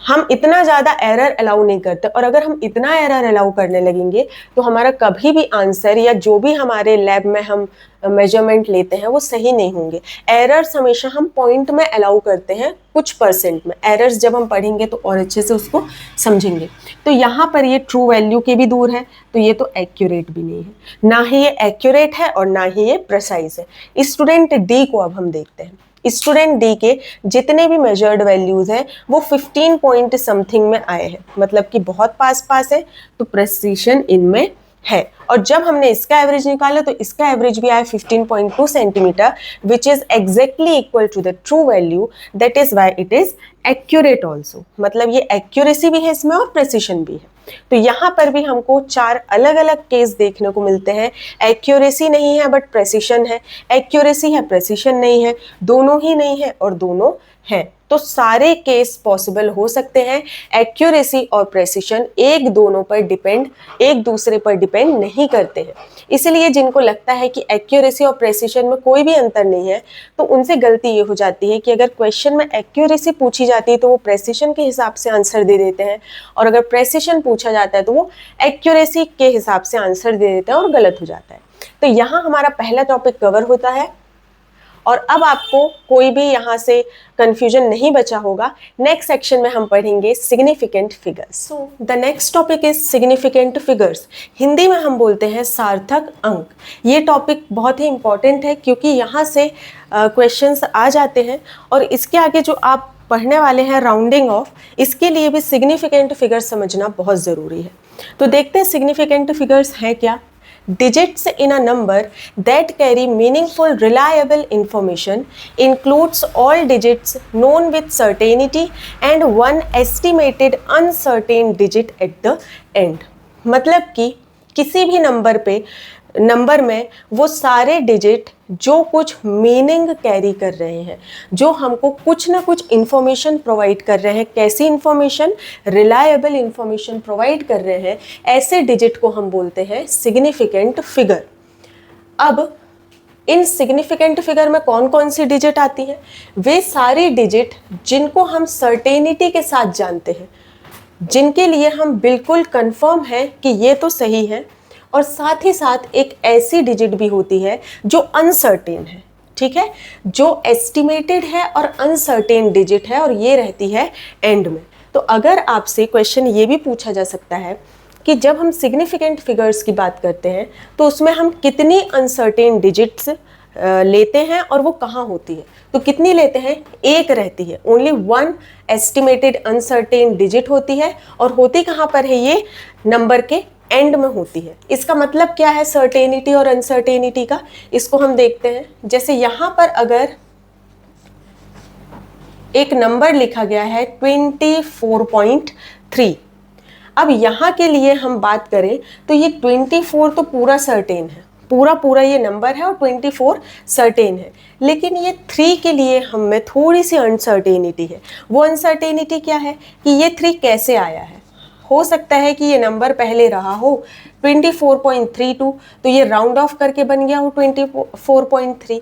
हम इतना ज़्यादा एरर अलाउ नहीं करते और अगर हम इतना एरर अलाउ करने लगेंगे तो हमारा कभी भी आंसर या जो भी हमारे लैब में हम मेजरमेंट लेते हैं वो सही नहीं होंगे। एरर्स हमेशा हम पॉइंट में अलाउ करते हैं, कुछ परसेंट में। एरर्स जब हम पढ़ेंगे तो और अच्छे से उसको समझेंगे। तो यहाँ पर ये ट्रू वैल्यू के भी दूर है तो ये तो एक्यूरेट भी नहीं है, ना ही ये एक्यूरेट है और ना ही ये प्रिसाइज है। स्टूडेंट डी को अब हम देखते हैं। स्टूडेंट डी के जितने भी मेजर्ड वैल्यूज हैं वो 15 पॉइंट समथिंग में आए हैं, मतलब कि बहुत पास पास है, तो प्रेसिशन इनमें है। और जब हमने इसका एवरेज निकाला तो इसका एवरेज भी आया 15.2 centimetre which is exactly equal to the true value, that is why it is accurate also. मतलब ये एक्यूरेसी भी है इसमें और प्रेसिशन भी है। तो यहाँ पर भी हमको 4 अलग अलग केस देखने को मिलते हैं। एक्यूरेसी नहीं है बट प्रेसिशन है, एक्यूरेसी है प्रेसिशन नहीं है, दोनों ही नहीं है और दोनों है। तो सारे केस पॉसिबल हो सकते हैं। एक्यूरेसी और प्रेसिशन एक दूसरे पर डिपेंड नहीं करते हैं। इसलिए जिनको लगता है कि एक्यूरेसी और प्रेसिशन में कोई भी अंतर नहीं है तो उनसे गलती ये हो जाती है कि अगर क्वेश्चन में एक्यूरेसी पूछी जाती है तो वो प्रेसिशन के हिसाब से आंसर दे देते हैं, और अगर प्रेसिशन पूछा जाता है तो वो एक्यूरेसी के हिसाब से आंसर दे देते हैं और गलत हो जाता है। तो यहाँ हमारा पहला टॉपिक कवर होता है और अब आपको कोई भी यहाँ से कंफ्यूजन नहीं बचा होगा। नेक्स्ट सेक्शन में हम पढ़ेंगे significant figures. So the next topic is significant figures. Hindi में हम बोलते हैं सार्थक अंक। ये टॉपिक बहुत ही इंपॉर्टेंट है क्योंकि यहाँ से क्वेश्चंस आ जाते हैं और इसके आगे जो आप पढ़ने वाले हैं राउंडिंग ऑफ, इसके लिए भी सिग्निफिकेंट फिगर्स समझना बहुत ज़रूरी है। तो देखते हैं सिग्निफिकेंट फिगर्स हैं क्या। Digits in a number that carry meaningful, reliable information includes all digits known with certainty and one estimated uncertain digit at the end। मतलब कि किसी भी नंबर में वो सारे डिजिट जो कुछ मीनिंग कैरी कर रहे हैं, जो हमको कुछ ना कुछ इंफॉर्मेशन प्रोवाइड कर रहे हैं। कैसी इंफॉर्मेशन? रिलायबल इंफॉर्मेशन प्रोवाइड कर रहे हैं। ऐसे डिजिट को हम बोलते हैं सिग्निफिकेंट फिगर। अब इन सिग्निफिकेंट फिगर में कौन कौन सी डिजिट आती हैं? वे सारी डिजिट जिनको हम सर्टेनिटी के साथ जानते हैं, जिनके लिए हम बिल्कुल कंफर्म है कि ये तो सही है, और साथ ही साथ एक ऐसी डिजिट भी होती है जो अनसर्टेन है, ठीक है, जो एस्टिमेटेड है और अनसर्टेन डिजिट है और ये रहती है एंड में। तो अगर आपसे क्वेश्चन ये भी पूछा जा सकता है कि जब हम सिग्निफिकेंट फिगर्स की बात करते हैं तो उसमें हम कितनी अनसर्टेन डिजिट्स लेते हैं और वो कहाँ होती है, तो कितनी लेते हैं? एक रहती है, only one estimated uncertain digit होती है, और होती कहाँ पर है? ये नंबर के एंड में होती है। इसका मतलब क्या है सर्टेनिटी और अनसर्टेनिटी का? इसको हम देखते हैं। जैसे यहाँ पर अगर एक नंबर लिखा गया है 24.3, अब यहाँ के लिए हम बात करें तो ये 24 तो पूरा सर्टेन है, पूरा ये नंबर है और 24 सर्टेन है, लेकिन ये 3 के लिए हमें थोड़ी सी अनसर्टेनिटी है। वो अनसर्टेनिटी क्या है कि ये 3 कैसे आया है। हो सकता है कि ये नंबर पहले रहा हो 24.32 तो ये राउंड ऑफ करके बन गया हो 24.3,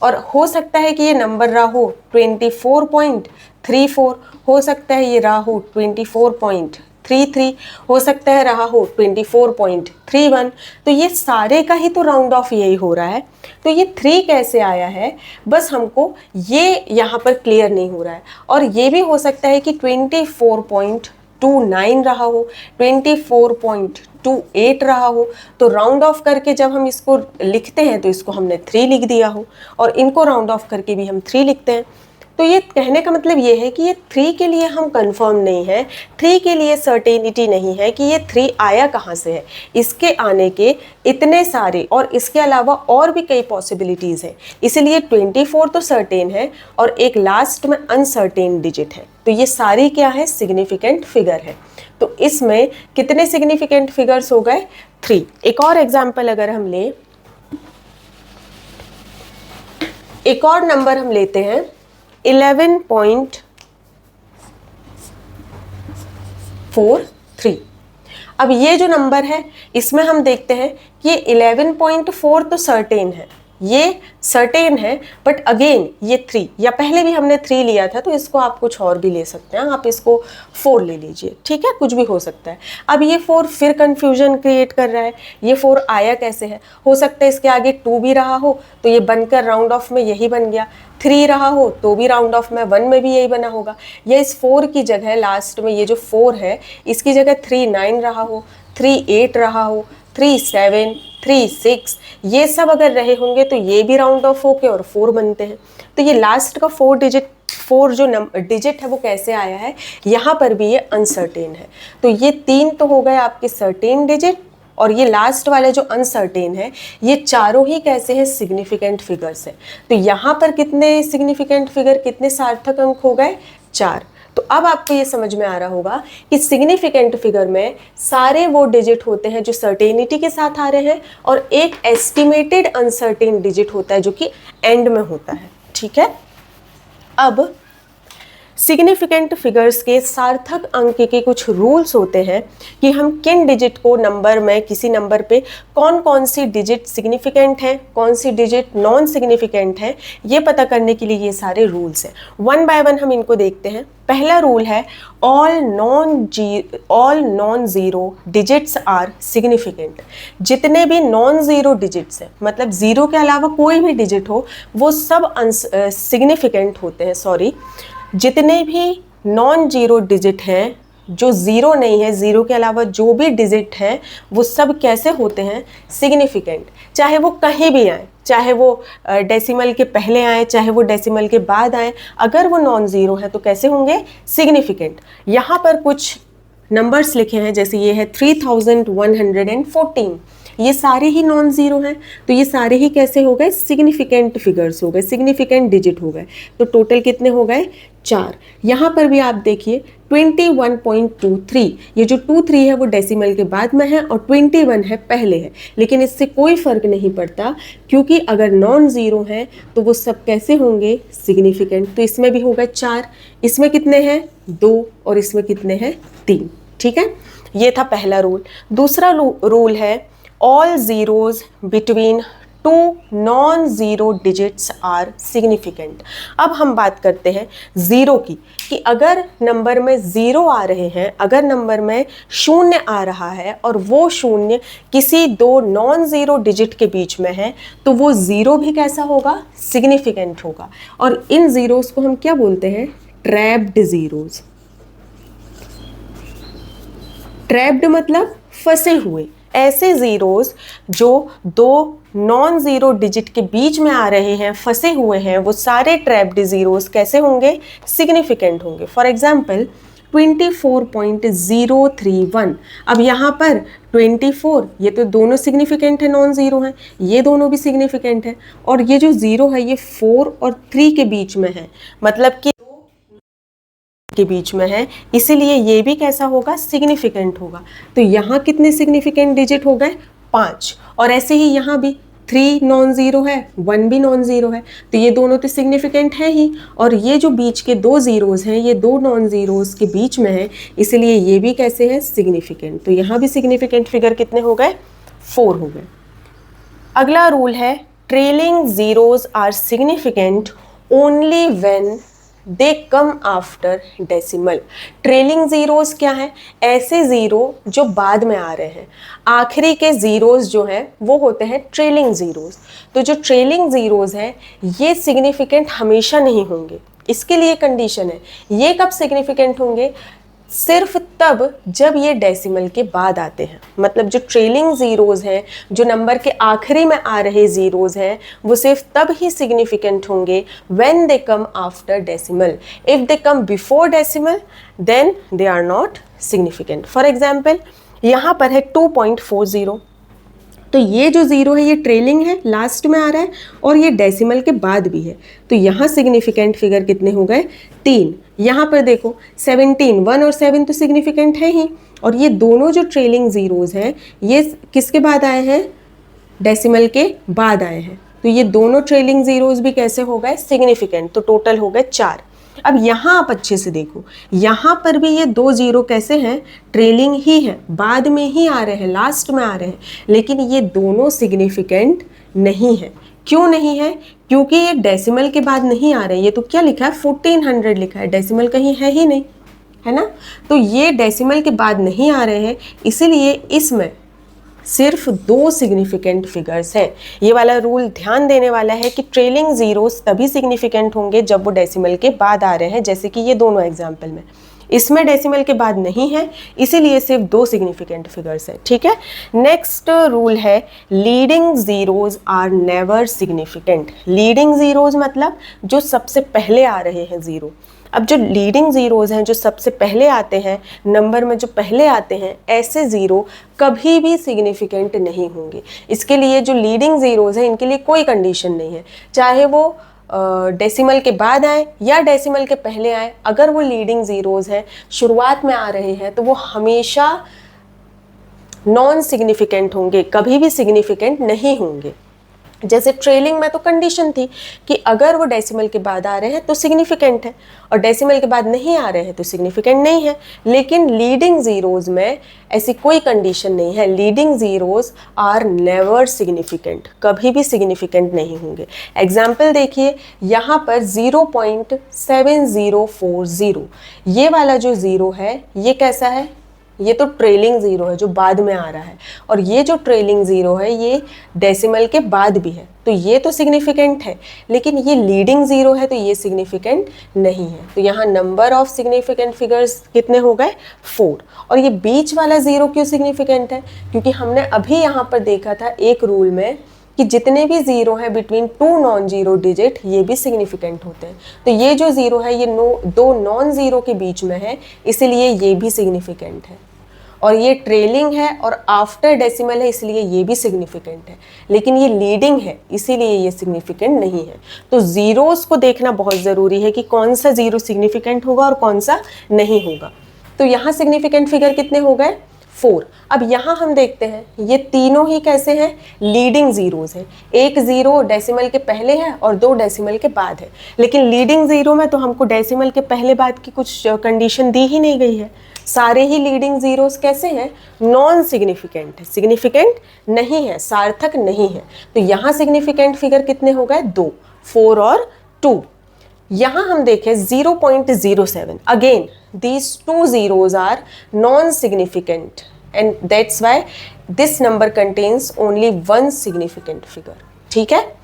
और हो सकता है कि ये नंबर रहा हो 24.34, हो सकता है ये रहा हो 24.35, 24.33, हो सकता है रहा हो 24.31, तो ये सारे का ही तो राउंड ऑफ यही हो रहा है। तो ये 3 कैसे आया है, बस हमको ये यहाँ पर क्लियर नहीं हो रहा है। और ये भी हो सकता है कि 24.29 रहा हो, 24.28 रहा हो, तो राउंड ऑफ करके जब हम इसको लिखते हैं तो इसको हमने 3 लिख दिया हो, और इनको राउंड ऑफ करके भी हम 3 लिखते हैं। तो ये कहने का मतलब ये है कि ये 3 के लिए हम कंफर्म नहीं है, 3 के लिए सर्टेनिटी नहीं है कि ये 3 आया कहाँ से है। इसके आने के इतने सारे और इसके अलावा और भी कई पॉसिबिलिटीज़ हैं, इसलिए 24 तो सर्टेन है और एक लास्ट में अनसर्टेन डिजिट है। तो ये सारी क्या है, सिग्निफिकेंट फिगर है। तो इसमें कितने सिग्निफिकेंट फिगर्स हो गए, 3। एक और एग्जाम्पल अगर हम लें, एक और नंबर हम लेते हैं 11.43। अब ये जो नंबर है इसमें हम देखते हैं कि 11.4 तो सर्टेन है, ये सर्टेन है, बट अगेन ये 3, या पहले भी हमने 3 लिया था तो इसको आप कुछ और भी ले सकते हैं, आप इसको 4 ले लीजिए, ठीक है, कुछ भी हो सकता है। अब ये 4 फिर कंफ्यूजन क्रिएट कर रहा है, ये 4 आया कैसे है, हो सकता है इसके आगे 2 भी रहा हो तो ये बनकर राउंड ऑफ में यही बन गया, 3 रहा हो तो भी राउंड ऑफ में 1 में भी यही बना होगा, या इस 4 की जगह लास्ट में ये जो 4 है इसकी जगह 3 9 रहा हो, 3 8 रहा हो, 3 7 3 6, ये सब अगर रहे होंगे तो ये भी राउंड ऑफ होके और 4 बनते हैं। तो ये लास्ट का 4 जो डिजिट है वो कैसे आया है, यहाँ पर भी ये अनसर्टेन है। तो ये 3 तो हो गए आपके सर्टेन डिजिट, और ये लास्ट वाले जो अनसर्टेन है ये चारों ही कैसे हैं, सिग्निफिकेंट फिगर्स हैं। तो यहाँ पर कितने सिग्निफिकेंट फिगर, कितने सार्थक अंक हो गए, 4। तो अब आपको ये समझ में आ रहा होगा कि सिग्निफिकेंट फिगर में सारे वो डिजिट होते हैं जो सर्टेनिटी के साथ आ रहे हैं, और एक एस्टिमेटेड अनसर्टेन डिजिट होता है जो कि एंड में होता है, ठीक है। अब सिग्निफिकेंट फिगर्स के सार्थक अंक के कुछ रूल्स होते हैं कि हम किन डिजिट को नंबर में, किसी नंबर पे कौन कौन सी डिजिट सिग्निफिकेंट है, कौन सी डिजिट नॉन सिग्निफिकेंट है, ये पता करने के लिए ये सारे रूल्स हैं। 1 बाय 1 हम इनको देखते हैं। पहला रूल है all non zero digits are significant. जितने भी नॉन ज़ीरो डिजिट्स हैं, मतलब ज़ीरो के अलावा कोई भी डिजिट हो, वो सब सिग्निफिकेंट होते हैं। जितने भी नॉन जीरो डिजिट हैं, जो ज़ीरो नहीं है, ज़ीरो के अलावा जो भी डिजिट हैं वो सब कैसे होते हैं, सिग्निफिकेंट। चाहे वो कहीं भी आए, चाहे वो डेसिमल के पहले आए, चाहे वो डेसिमल के बाद आए, अगर वो नॉन ज़ीरो है तो कैसे होंगे, सिग्निफिकेंट। यहाँ पर कुछ नंबर्स लिखे हैं, जैसे ये है 3114, ये सारे ही नॉन ज़ीरो हैं, तो ये सारे ही कैसे हो गए, सिग्निफिकेंट फिगर्स हो गए, सिग्निफिकेंट डिजिट हो गए। तो टोटल कितने हो गए, 4। यहाँ पर भी आप देखिए 21.23, ये जो 23 है वो डेसिमल के बाद में है और 21 है पहले है, लेकिन इससे कोई फ़र्क नहीं पड़ता क्योंकि अगर नॉन ज़ीरो हैं तो वो सब कैसे होंगे, सिग्निफिकेंट। तो इसमें भी होगा 4, इसमें कितने हैं, 2, और इसमें कितने हैं, 3, ठीक है। ये था पहला रूल। दूसरा रूल है all zeros between 2 non zero digits are significant. अब हम बात करते हैं ज़ीरो की, कि अगर नंबर में ज़ीरो आ रहे हैं, अगर नंबर में शून्य आ रहा है और वो शून्य किसी 2 नॉन ज़ीरो डिजिट के बीच में है, तो वो ज़ीरो भी कैसा होगा, सिग्निफिकेंट होगा। और इन ज़ीरोज़ को हम क्या बोलते हैं, ट्रैप्ड ज़ीरोज़। ट्रैप्ड मतलब फंसे हुए। ऐसे ज़ीरोज़ जो 2 नॉन ज़ीरो डिजिट के बीच में आ रहे हैं, फंसे हुए हैं, वो सारे ट्रैप्ड ज़ीरोज़ कैसे होंगे, सिग्निफिकेंट होंगे। For example 24.031। अब यहाँ पर 24, ये तो दोनों सिग्निफिकेंट है, नॉन ज़ीरो हैं, ये दोनों भी सिग्निफिकेंट है, और ये जो ज़ीरो है ये 4 और 3 के बीच में है, मतलब कि के बीच में है, इसीलिए ये भी कैसा होगा, सिग्निफिकेंट होगा। तो यहाँ कितने सिग्निफिकेंट डिजिट हो गए, 5। और ऐसे ही यहाँ भी 3 नॉन ज़ीरो है, 1 भी नॉन ज़ीरो है, तो ये दोनों तो सिग्निफिकेंट है ही, और ये जो बीच के 2 ज़ीरोज़ हैं ये 2 नॉन ज़ीरोज़ के बीच में है, इसलिए ये भी कैसे है, सिग्निफिकेंट। तो यहाँ भी सिग्निफिकेंट फिगर कितने हो गए, 4 हो गए। अगला रूल है trailing zeros are significant only when they come after decimal. Trailing zeros क्या है? ऐसे ज़ीरो जो बाद में आ रहे हैं, आखिरी के ज़ीरोज़ जो हैं वो होते हैं ट्रेलिंग ज़ीरोज़। तो जो ट्रेलिंग ज़ीरोज़ हैं ये सिग्निफिकेंट हमेशा नहीं होंगे, इसके लिए कंडीशन है। ये कब सिग्निफिकेंट होंगे? सिर्फ तब जब ये डेसिमल के बाद आते हैं। मतलब जो ट्रेलिंग ज़ीरोज़ हैं, जो नंबर के आखिरी में आ रहे ज़ीरोज़ हैं, वो सिर्फ तब ही सिग्निफिकेंट होंगे when they come after decimal. If they come before decimal then they are not significant. For example यहाँ पर है 2.40, तो ये जो ज़ीरो है ये ट्रेलिंग है, लास्ट में आ रहा है, और ये डेसिमल के बाद भी है। तो यहाँ सिग्निफिकेंट फिगर कितने हो गए? 3। यहाँ पर देखो 17, 1 और 7 तो सिग्निफिकेंट है ही, और ये दोनों जो ट्रेलिंग ज़ीरोज़ हैं ये किसके बाद आए हैं? डेसिमल के बाद आए हैं। तो ये दोनों ट्रेलिंग ज़ीरोज़ भी कैसे हो गए? सिग्निफिकेंट। तो टोटल हो गए 4। अब यहाँ आप अच्छे से देखो, यहाँ पर भी ये 2 ज़ीरो कैसे हैं? ट्रेलिंग ही है, बाद में ही आ रहे हैं, लास्ट में आ रहे हैं, लेकिन ये दोनों सिग्निफिकेंट नहीं है। क्यों नहीं है? क्योंकि ये डेसिमल के बाद नहीं आ रहे हैं। ये तो क्या लिखा है? 1400 लिखा है, डेसिमल कहीं है ही नहीं, है ना? तो ये डेसिमल के बाद नहीं आ रहे हैं, इसीलिए इसमें सिर्फ 2 सिग्निफिकेंट फिगर्स हैं। ये वाला रूल ध्यान देने वाला है कि ट्रेलिंग ज़ीरोज़ तभी सिग्निफिकेंट होंगे जब वो डेसिमल के बाद आ रहे हैं, जैसे कि ये दोनों एग्जाम्पल में। इसमें डेसिमल के बाद नहीं है, इसीलिए सिर्फ 2 सिग्निफिकेंट फिगर्स हैं। ठीक है, नेक्स्ट रूल है leading zeros are never significant. Leading zeros मतलब जो सबसे पहले आ रहे हैं ज़ीरो। अब जो लीडिंग ज़ीरोज़ हैं, जो सबसे पहले आते हैं, नंबर में जो पहले आते हैं, ऐसे ज़ीरो कभी भी सिग्निफिकेंट नहीं होंगे। इसके लिए जो लीडिंग ज़ीरोज़ हैं इनके लिए कोई कंडीशन नहीं है, चाहे वो डेसिमल के बाद आए या डेसिमल के पहले आए। अगर वो लीडिंग ज़ीरोज़ हैं, शुरुआत में आ रहे हैं, तो वो हमेशा नॉन सिग्निफिकेंट होंगे, कभी भी सिग्निफिकेंट नहीं होंगे। जैसे ट्रेलिंग में तो कंडीशन थी कि अगर वो डेसिमल के बाद आ रहे हैं तो सिग्निफिकेंट है, और डेसिमल के बाद नहीं आ रहे हैं तो सिग्निफिकेंट नहीं है। लेकिन लीडिंग ज़ीरोज़ में ऐसी कोई कंडीशन नहीं है। Leading zeros are never significant, कभी भी सिग्निफिकेंट नहीं होंगे। एग्जाम्पल देखिए, यहाँ पर 0.7040, ये वाला जो ज़ीरो है ये कैसा है? ये तो ट्रेलिंग ज़ीरो है जो बाद में आ रहा है, और ये जो ट्रेलिंग ज़ीरो है ये डेसिमल के बाद भी है, तो ये तो सिग्निफिकेंट है। लेकिन ये लीडिंग ज़ीरो है तो ये सिग्निफिकेंट नहीं है। तो यहाँ नंबर ऑफ सिग्निफिकेंट फिगर्स कितने हो गए? 4। और ये बीच वाला ज़ीरो क्यों सिग्निफिकेंट है? क्योंकि हमने अभी यहाँ पर देखा था एक रूल में कि जितने भी ज़ीरो हैं बिटवीन 2 नॉन ज़ीरो डिजिट ये भी सिग्निफिकेंट होते हैं। तो ये जो ज़ीरो है ये 2 नॉन ज़ीरो के बीच में है, इसीलिए ये भी सिग्निफिकेंट है। और ये ट्रेलिंग है और आफ्टर डेसिमल है, इसलिए ये भी सिग्निफिकेंट है। लेकिन ये लीडिंग है, इसीलिए ये सिग्निफिकेंट नहीं है। तो ज़ीरोज़ को देखना बहुत ज़रूरी है कि कौन सा ज़ीरो सिग्निफिकेंट होगा और कौन सा नहीं होगा। तो यहाँ सिग्निफिकेंट फिगर कितने हो गए? 4। अब यहाँ हम देखते हैं ये तीनों ही कैसे हैं? लीडिंग ज़ीरोज़ हैं। एक ज़ीरो डेसिमल के पहले है और 2 डेसिमल के बाद है। लेकिन लीडिंग ज़ीरो में तो हमको डेसिमल के पहले बाद की कुछ कंडीशन दी ही नहीं गई है। सारे ही लीडिंग ज़ीरोज़ कैसे हैं? नॉन सिग्निफिकेंट है, सिग्निफिकेंट नहीं है, सार्थक नहीं है। तो यहाँ सिग्निफिकेंट फिगर कितने हो गए? 2, 4 और 2। यहाँ हम देखें 0.07, again these 2 zeros are non-significant and that's why this number contains only 1 significant figure। ठीक है,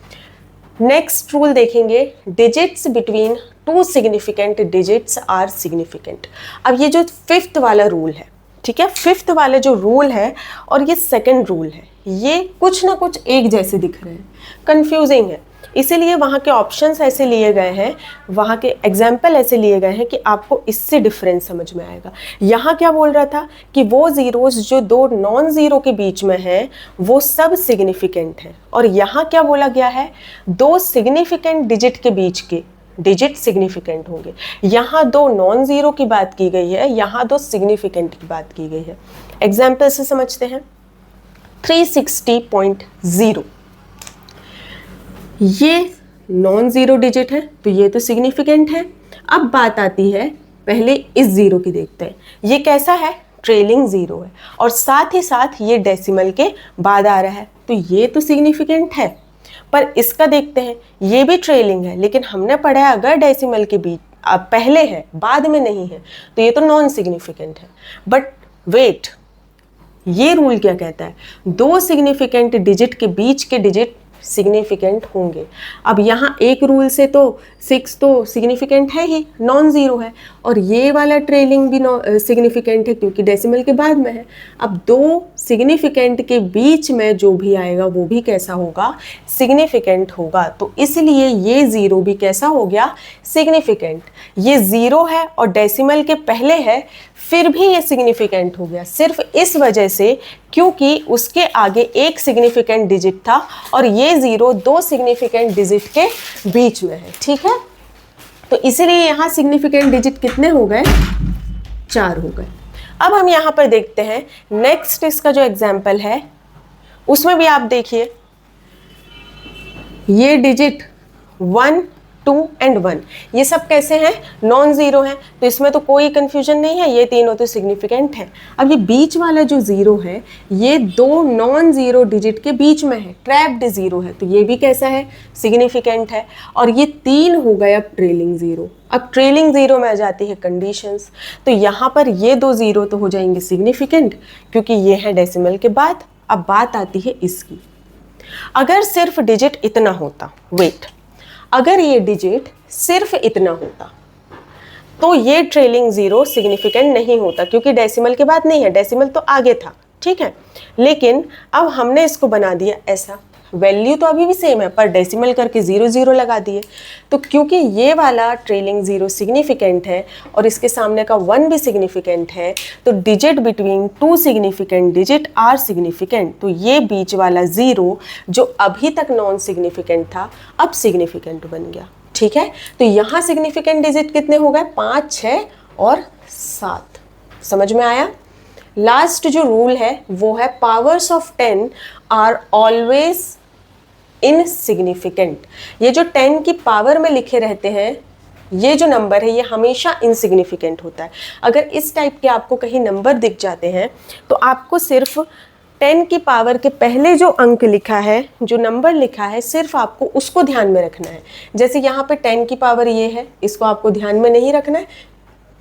नेक्स्ट रूल देखेंगे, digits between 2 significant digits are significant. अब ये जो 5th वाला रूल है, ठीक है, 5th वाला जो रूल है और ये 2nd रूल है, ये कुछ ना कुछ एक जैसे दिख रहे हैं, कंफ्यूजिंग है। इसीलिए वहाँ के ऑप्शंस ऐसे लिए गए हैं, वहाँ के एग्जाम्पल ऐसे लिए गए हैं कि आपको इससे डिफरेंस समझ में आएगा। यहाँ क्या बोल रहा था कि वो ज़ीरोज़ जो 2 नॉन ज़ीरो के बीच में हैं वो सब सिग्निफिकेंट हैं, और यहाँ क्या बोला गया है? 2 सिग्निफिकेंट डिजिट के बीच के डिजिट सिग्निफिकेंट होंगे। यहाँ 2 नॉन ज़ीरो की बात की गई है, यहाँ 2 सिग्निफिकेंट की बात की गई है। एग्जाम्पल से समझते हैं। 360.0, ये नॉन ज़ीरो डिजिट है तो ये तो सिग्निफिकेंट है। अब बात आती है, पहले इस ज़ीरो की देखते हैं। ये कैसा है? ट्रेलिंग ज़ीरो है, और साथ ही साथ ये डेसिमल के बाद आ रहा है, तो ये तो सिग्निफिकेंट है। पर इसका देखते हैं, ये भी ट्रेलिंग है, लेकिन हमने पढ़ा है अगर डेसिमल के बीच पहले है, बाद में नहीं है, तो ये तो नॉन सिग्निफिकेंट है। बट वेट, ये रूल क्या कहता है, दो सिग्निफिकेंट डिजिट के बीच के डिजिट सिग्निफिकेंट होंगे। अब यहाँ एक रूल से तो 6 तो सिग्निफिकेंट है ही, नॉन ज़ीरो है, और ये वाला ट्रेलिंग भी सिग्निफिकेंट है क्योंकि डेसिमल के बाद में है। अब दो सिग्निफिकेंट के बीच में जो भी आएगा वो भी कैसा होगा, सिग्निफिकेंट होगा। तो इसलिए ये ज़ीरो भी कैसा हो गया, सिग्निफिकेंट। ये ज़ीरो है और डेसिमल के पहले है, फिर भी ये सिग्निफिकेंट हो गया, सिर्फ इस वजह से क्योंकि उसके आगे एक सिग्निफिकेंट डिजिट था और ये ज़ीरो दो सिग्निफिकेंट डिजिट के बीच में है। ठीक है, तो इसीलिए यहाँ सिग्निफिकेंट डिजिट कितने हो गए, 4 हो गए। अब हम यहाँ पर देखते हैं नेक्स्ट, इसका जो एग्जाम्पल है उसमें भी आप देखिए ये डिजिट 1, 2 एंड 1 ये सब कैसे हैं, नॉन ज़ीरो हैं, तो इसमें तो कोई कंफ्यूजन नहीं है, ये तीनों तो सिग्निफिकेंट है। अब ये बीच वाला जो ज़ीरो है ये दो नॉन ज़ीरो डिजिट के बीच में है, ट्रैप्ड ज़ीरो है, तो ये भी कैसा है, सिग्निफिकेंट है। और ये 3 हो गए अब ट्रेलिंग ज़ीरो। अब ट्रेलिंग ज़ीरो में आ जाती है कंडीशंस, तो यहाँ पर ये दो ज़ीरो तो हो जाएंगे सिग्निफिकेंट क्योंकि ये है डेसिमल के बाद। अब बात आती है इसकी, अगर सिर्फ डिजिट इतना होता, वेट, अगर ये डिजिट सिर्फ इतना होता तो ये ट्रेलिंग ज़ीरो सिग्निफिकेंट नहीं होता क्योंकि डेसिमल के बाद नहीं है, डेसिमल तो आगे था। ठीक है, लेकिन अब हमने इसको बना दिया ऐसा, वैल्यू तो अभी भी सेम है पर डेसिमल करके 0 0 लगा दिए, तो क्योंकि ये वाला ट्रेलिंग ज़ीरो सिग्निफिकेंट है और इसके सामने का 1 भी सिग्निफिकेंट है, तो digit between 2 significant digit are significant, तो ये बीच वाला ज़ीरो जो अभी तक नॉन सिग्निफिकेंट था अब सिग्निफिकेंट बन गया। ठीक है, तो यहाँ सिग्निफिकेंट डिजिट कितने हो गए, 5, 6 और 7। समझ में आया। लास्ट जो रूल है वो है powers of 10 are always insignificant. ये जो 10 की पावर में लिखे रहते हैं ये जो नंबर है ये हमेशा इनसिग्निफिकेंट होता है। अगर इस टाइप के आपको कहीं नंबर दिख जाते हैं तो आपको सिर्फ 10 की पावर के पहले जो अंक लिखा है, जो नंबर लिखा है, सिर्फ आपको उसको ध्यान में रखना है। जैसे यहाँ पे 10 की पावर ये है, इसको आपको ध्यान में नहीं रखना है,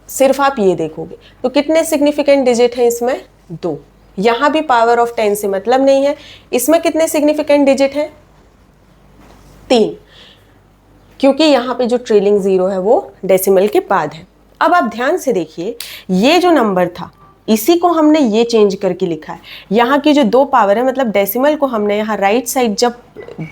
सिर्फ आप ये देखोगे। तो कितने सिग्निफिकेंट डिजिट हैं इसमें, 2। यहाँ भी पावर ऑफ 10 से मतलब नहीं है, इसमें कितने सिग्निफिकेंट डिजिट हैं, 3, क्योंकि यहाँ पे जो ट्रेलिंग ज़ीरो है वो डेसिमल के बाद है। अब आप ध्यान से देखिए, ये जो नंबर था इसी को हमने ये चेंज करके लिखा है। यहाँ की जो 2 पावर है, मतलब डेसिमल को हमने यहाँ राइट साइड जब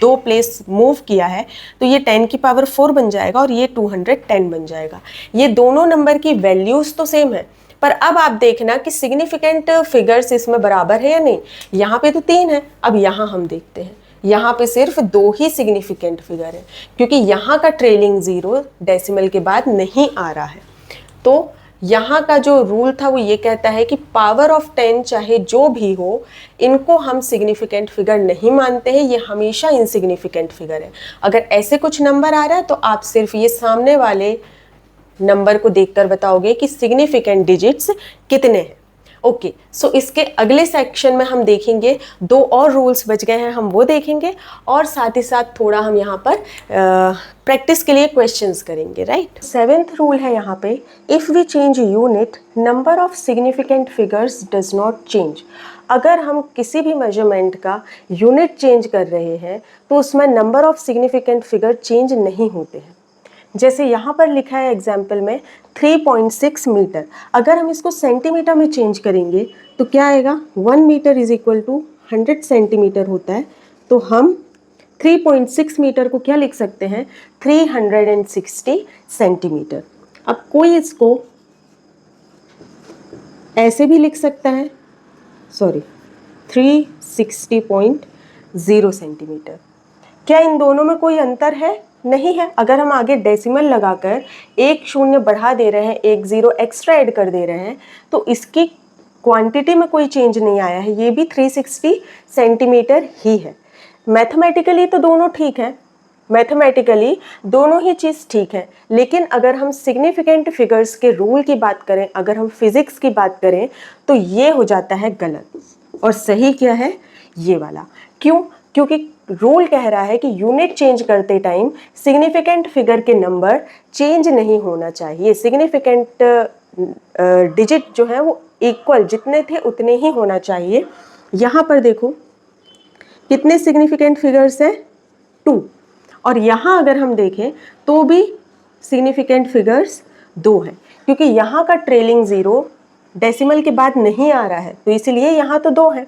2 प्लेस मूव किया है तो ये 10 की पावर 4 बन जाएगा और ये 210 बन जाएगा। ये दोनों नंबर की वैल्यूज़ तो सेम है, पर अब आप देखना कि सिग्निफिकेंट फिगर्स इसमें बराबर है या नहीं। यहाँ पे तो 3 है, अब यहाँ हम देखते हैं, यहाँ पे सिर्फ 2 ही सिग्निफिकेंट फिगर है क्योंकि यहाँ का ट्रेलिंग ज़ीरो डेसिमल के बाद नहीं आ रहा है। तो यहाँ का जो रूल था वो ये कहता है कि पावर ऑफ 10 चाहे जो भी हो, इनको हम सिग्निफिकेंट फिगर नहीं मानते हैं, ये हमेशा इनसिग्निफिकेंट फिगर है। अगर ऐसे कुछ नंबर आ रहा है तो आप सिर्फ ये सामने वाले नंबर को देखकर बताओगे कि सिग्निफिकेंट डिजिट्स कितने हैं। ओके, सो इसके अगले सेक्शन में हम देखेंगे 2 और रूल्स बच गए हैं, हम वो देखेंगे और साथ ही साथ थोड़ा हम यहाँ पर प्रैक्टिस के लिए क्वेश्चंस करेंगे, राइट। 7th रूल है यहाँ पे, if we change unit number of significant figures does not change. अगर हम किसी भी मेजरमेंट का यूनिट चेंज कर रहे हैं तो उसमें number of significant figure change नहीं होते हैं। जैसे यहाँ पर लिखा है एग्जाम्पल में 3.6 मीटर, अगर हम इसको सेंटीमीटर में चेंज करेंगे तो क्या आएगा, 1 metre is equal to 100 centimetre होता है। तो हम 3.6 मीटर को क्या लिख सकते हैं, 360 सेंटीमीटर। अब कोई इसको ऐसे भी लिख सकता है, 360.0 सेंटीमीटर। क्या इन दोनों में कोई अंतर है, नहीं है। अगर हम आगे डेसिमल लगाकर 1 0 बढ़ा दे रहे हैं, 1 0 एक्स्ट्रा ऐड कर दे रहे हैं, तो इसकी क्वांटिटी में कोई चेंज नहीं आया है, ये भी 360 सेंटीमीटर ही है। मैथमेटिकली तो दोनों ठीक है, मैथमेटिकली दोनों ही चीज़ ठीक है, लेकिन अगर हम सिग्निफिकेंट फिगर्स के रूल की बात करें, अगर हम फिजिक्स की बात करें तो ये हो जाता है गलत। और सही क्या है, ये वाला। क्यों, क्योंकि रूल कह रहा है कि यूनिट चेंज करते टाइम सिग्निफिकेंट फिगर के नंबर चेंज नहीं होना चाहिए, सिग्निफिकेंट डिजिट जो है वो इक्वल जितने थे उतने ही होना चाहिए। यहाँ पर देखो कितने सिग्निफिकेंट फिगर्स हैं, 2, और यहाँ अगर हम देखें तो भी सिग्निफिकेंट फिगर्स 2 हैं, क्योंकि यहाँ का ट्रेलिंग ज़ीरो डेसिमल के बाद नहीं आ रहा है तो इसलिए यहाँ तो 2 है।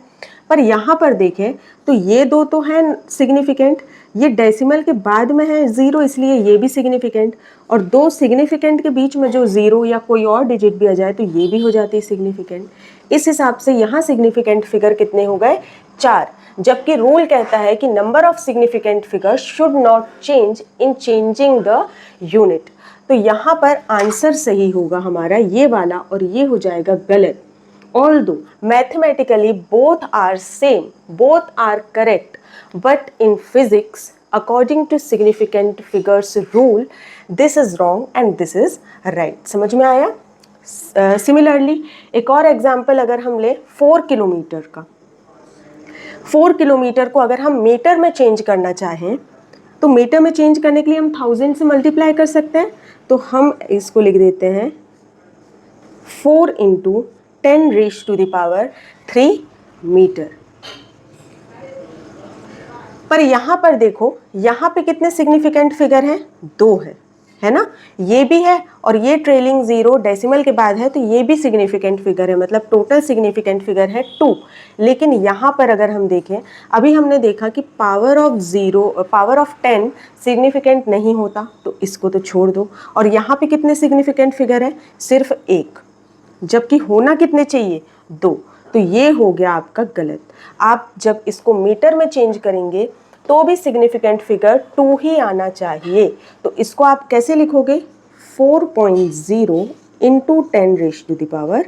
पर यहाँ पर देखें तो ये 2 तो हैं सिग्निफिकेंट, ये डेसिमल के बाद में है 0 इसलिए ये भी सिग्निफिकेंट, और 2 सिग्निफिकेंट के बीच में जो 0 या कोई और डिजिट भी आ जाए तो ये भी हो जाती है सिग्निफिकेंट। इस हिसाब से यहाँ सिग्निफिकेंट फिगर कितने हो गए, 4, जबकि रूल कहता है कि number of significant figure should not change in changing the unit. तो यहाँ पर आंसर सही होगा हमारा ये वाला और ये हो जाएगा गलत। Although mathematically both are same, both are correct, but in physics, according to significant figures rule, this is wrong and this is right. समझ में आया? Similarly, एक और एग्जाम्पल अगर हम ले 4 किलोमीटर का, 4 किलोमीटर को अगर हम मीटर में चेंज करना चाहें तो मीटर में चेंज करने के लिए हम 1000 से मल्टीप्लाई कर सकते हैं, तो हम इसको लिख देते हैं 4 into 10 raise to the power 3 metre. पर यहाँ पर देखो, यहाँ पे कितने सिग्निफिकेंट फिगर हैं, 2 है ना, ये भी है और ये ट्रेलिंग 0 डेसिमल के बाद है तो ये भी सिग्निफिकेंट फिगर है, मतलब टोटल सिग्निफिकेंट फिगर है 2। लेकिन यहाँ पर अगर हम देखें, अभी हमने देखा कि पावर ऑफ 10 सिग्निफिकेंट नहीं होता तो इसको तो छोड़ दो, और यहाँ पे कितने सिग्निफिकेंट फिगर है, सिर्फ 1, जबकि होना कितने चाहिए, 2, तो ये हो गया आपका गलत। आप जब इसको मीटर में चेंज करेंगे तो भी सिग्निफिकेंट फिगर 2 ही आना चाहिए, तो इसको आप कैसे लिखोगे, 4.0 into 10 raise to the power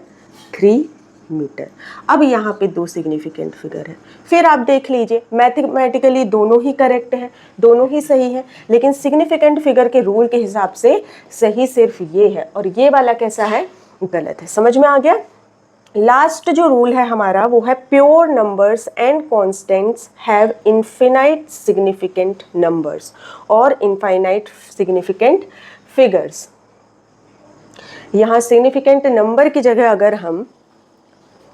3 metre. अब यहाँ पे 2 सिग्निफिकेंट फिगर है, फिर आप देख लीजिए मैथमेटिकली दोनों ही करेक्ट हैं, दोनों ही सही है, लेकिन सिग्निफिकेंट फिगर के रूल के हिसाब से सही सिर्फ ये है और ये वाला कैसा है, गलत है। समझ में आ गया? लास्ट जो रूल है हमारा वो है pure numbers and constants have infinite significant numbers और इनफाइनाइट सिग्निफिकेंट फिगर्स। यहाँ सिग्निफिकेंट नंबर की जगह अगर हम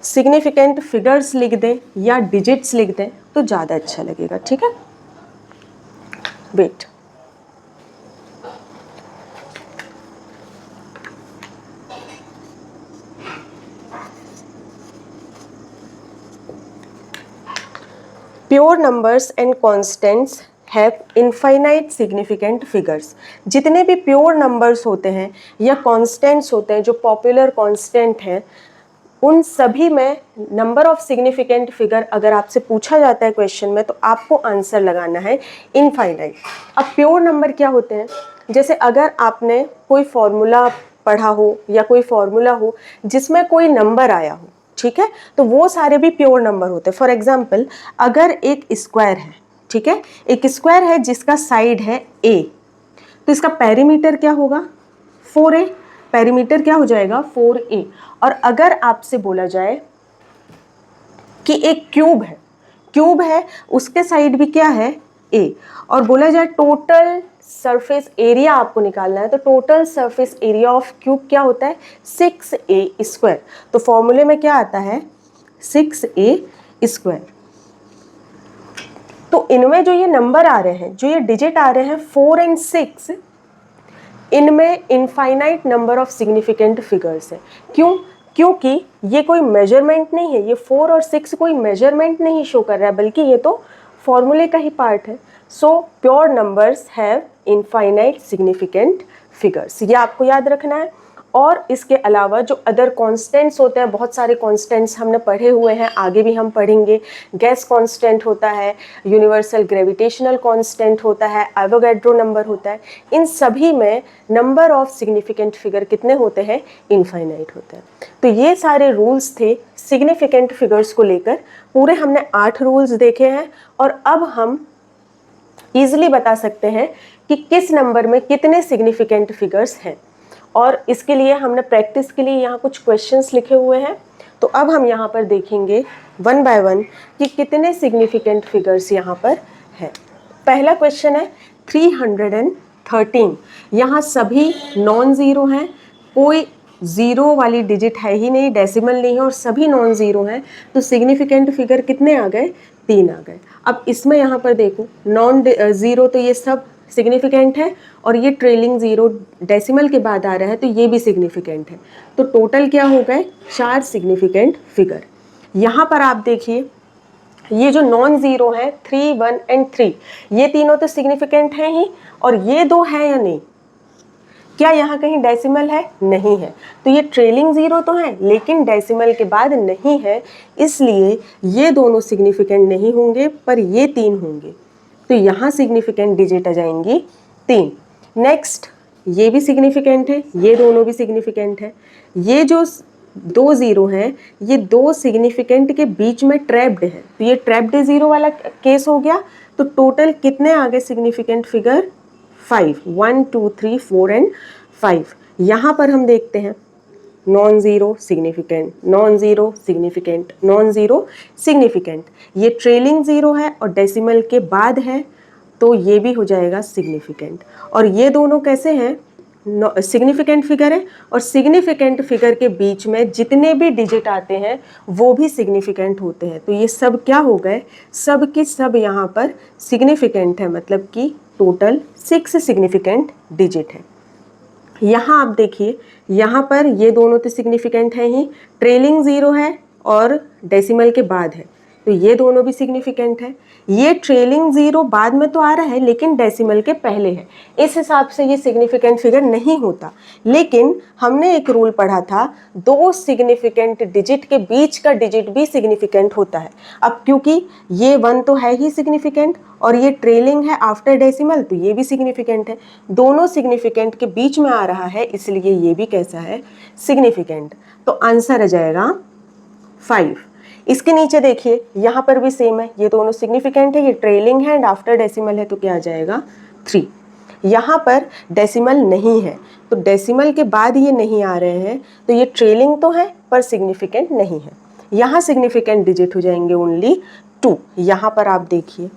सिग्निफिकेंट फिगर्स लिख दें या डिजिट्स लिख दें तो ज़्यादा अच्छा लगेगा, ठीक है। Wait, pure numbers and constants have infinite significant figures. जितने भी प्योर नंबर्स होते हैं या कॉन्स्टेंट्स होते हैं जो पॉपुलर कॉन्स्टेंट हैं, उन सभी में नंबर ऑफ सिग्निफिकेंट फिगर अगर आपसे पूछा जाता है क्वेश्चन में तो आपको आंसर लगाना है इनफाइनाइट। अब प्योर नंबर क्या होते हैं, जैसे अगर आपने कोई फॉर्मूला पढ़ा हो या कोई फॉर्मूला हो जिसमें कोई नंबर आया हो, ठीक है, तो वो सारे भी प्योर नंबर होते हैं। फॉर एग्जाम्पल, अगर एक स्क्वायर है, ठीक है, एक स्क्वायर है जिसका साइड है a, तो इसका पेरीमीटर क्या होगा, 4a, पेरीमीटर क्या हो जाएगा 4a। और अगर आपसे बोला जाए कि एक क्यूब है उसके साइड भी क्या है a, और बोला जाए टोटल सरफेस एरिया आपको निकालना है, तो total surface area of cube क्या होता है 6a स्क्वायर। तो फॉर्मूले में क्या आता है 6a स्क्वायर। तो इनमें जो ये नंबर आ रहे हैं, जो ये डिजिट आ रहे हैं 4 और 6, इनमें infinite number of significant figures है। क्यों? क्योंकि ये कोई मेजरमेंट नहीं है, ये 4 और 6 कोई मेजरमेंट नहीं शो कर रहा है, बल्कि ये तो फॉर्मूले का ही पार्ट है। So pure numbers have infinite significant figures, ये आपको याद रखना है। और इसके अलावा जो अदर कांस्टेंट्स होते हैं, बहुत सारे कांस्टेंट्स हमने पढ़े हुए हैं, आगे भी हम पढ़ेंगे। गैस कांस्टेंट होता है, यूनिवर्सल ग्रेविटेशनल कांस्टेंट होता है, एवोगैड्रो नंबर होता है। इन सभी में नंबर ऑफ सिग्निफिकेंट फिगर कितने होते हैं, इनफाइनाइट होते हैं। तो ये सारे रूल्स थे सिग्निफिकेंट फिगर्स को लेकर। पूरे हमने 8 रूल्स देखे हैं और अब हम ईजिली बता सकते हैं कि किस नंबर में कितने सिग्निफिकेंट फिगर्स हैं। और इसके लिए हमने प्रैक्टिस के लिए यहाँ कुछ क्वेश्चंस लिखे हुए हैं, तो अब हम यहाँ पर देखेंगे 1 बाय 1 कि कितने सिग्निफिकेंट फिगर्स यहाँ पर है। पहला क्वेश्चन है 313, यहाँ सभी नॉन ज़ीरो हैं, कोई ज़ीरो वाली डिजिट है ही नहीं, डेसिमल नहीं है और सभी नॉन ज़ीरो हैं, तो सिग्निफिकेंट फिगर कितने आ गए? 3 आ गए। अब इसमें यहाँ पर देखो नॉन ज़ीरो तो ये सब सिग्निफिकेंट है और ये ट्रेलिंग ज़ीरो डेसिमल के बाद आ रहा है तो ये भी सिग्निफिकेंट है। तो टोटल क्या हो गए? 4 सिग्निफिकेंट फिगर। यहाँ पर आप देखिए ये जो नॉन ज़ीरो है 3, 1 एंड 3, ये तीनों तो सिग्निफिकेंट हैं ही, और ये दो हैं या नहीं? क्या यहाँ कहीं डेसिमल है? नहीं है। तो ये ट्रेलिंग ज़ीरो तो है लेकिन डेसिमल के बाद नहीं है, इसलिए ये दोनों सिग्निफिकेंट नहीं होंगे पर ये 3 होंगे। तो यहाँ सिग्निफिकेंट डिजिट आ जाएंगी 3। नेक्स्ट, ये भी सिग्निफिकेंट है, ये दोनों भी सिग्निफिकेंट है। ये जो 2 ज़ीरो हैं ये 2 सिग्निफिकेंट के बीच में ट्रैप्ड है, तो ये ट्रैप्ड ज़ीरो वाला केस हो गया। तो टोटल कितने आ गए सिग्निफिकेंट फिगर? 5, 1 2 3 4 एंड 5। यहाँ पर हम देखते हैं non zero significant, non zero significant, non zero significant. ये ट्रेलिंग ज़ीरो है और डेसिमल के बाद है तो ये भी हो जाएगा सिग्निफिकेंट। और ये दोनों कैसे हैं? सिग्निफिकेंट फिगर है और सिग्निफिकेंट फिगर के बीच में जितने भी डिजिट आते हैं वो भी सिग्निफिकेंट होते हैं। तो ये सब क्या हो गए? सब की सब यहाँ पर सिग्निफिकेंट है, मतलब कि टोटल 6 सिग्निफिकेंट डिजिट है। यहाँ आप देखिए यहाँ पर ये दोनों तो सिग्निफिकेंट हैं ही, ट्रेलिंग ज़ीरो है और डेसिमल के बाद है तो ये दोनों भी सिग्निफिकेंट है। ये ट्रेलिंग ज़ीरो बाद में तो आ रहा है लेकिन डेसिमल के पहले है, इस हिसाब से ये सिग्निफिकेंट फिगर नहीं होता। लेकिन हमने एक रूल पढ़ा था, 2 सिग्निफिकेंट डिजिट के बीच का डिजिट भी सिग्निफिकेंट होता है। अब क्योंकि ये 1 तो है ही सिग्निफिकेंट और ये ट्रेलिंग है आफ्टर डेसिमल तो ये भी सिग्निफिकेंट है, दोनों सिग्निफिकेंट के बीच में आ रहा है इसलिए ये भी कैसा है? सिग्निफिकेंट। तो आंसर आ जाएगा 5। इसके नीचे देखिए यहाँ पर भी सेम है, ये दोनों सिग्निफिकेंट है, ये ट्रेलिंग है एंड आफ्टर डेसिमल है तो क्या आ जाएगा? 3। यहाँ पर डेसिमल नहीं है तो डेसिमल के बाद ये नहीं आ रहे हैं तो ये ट्रेलिंग तो है पर सिग्निफिकेंट नहीं है। यहाँ सिग्निफिकेंट डिजिट हो जाएंगे ओनली 2। यहाँ पर आप देखिए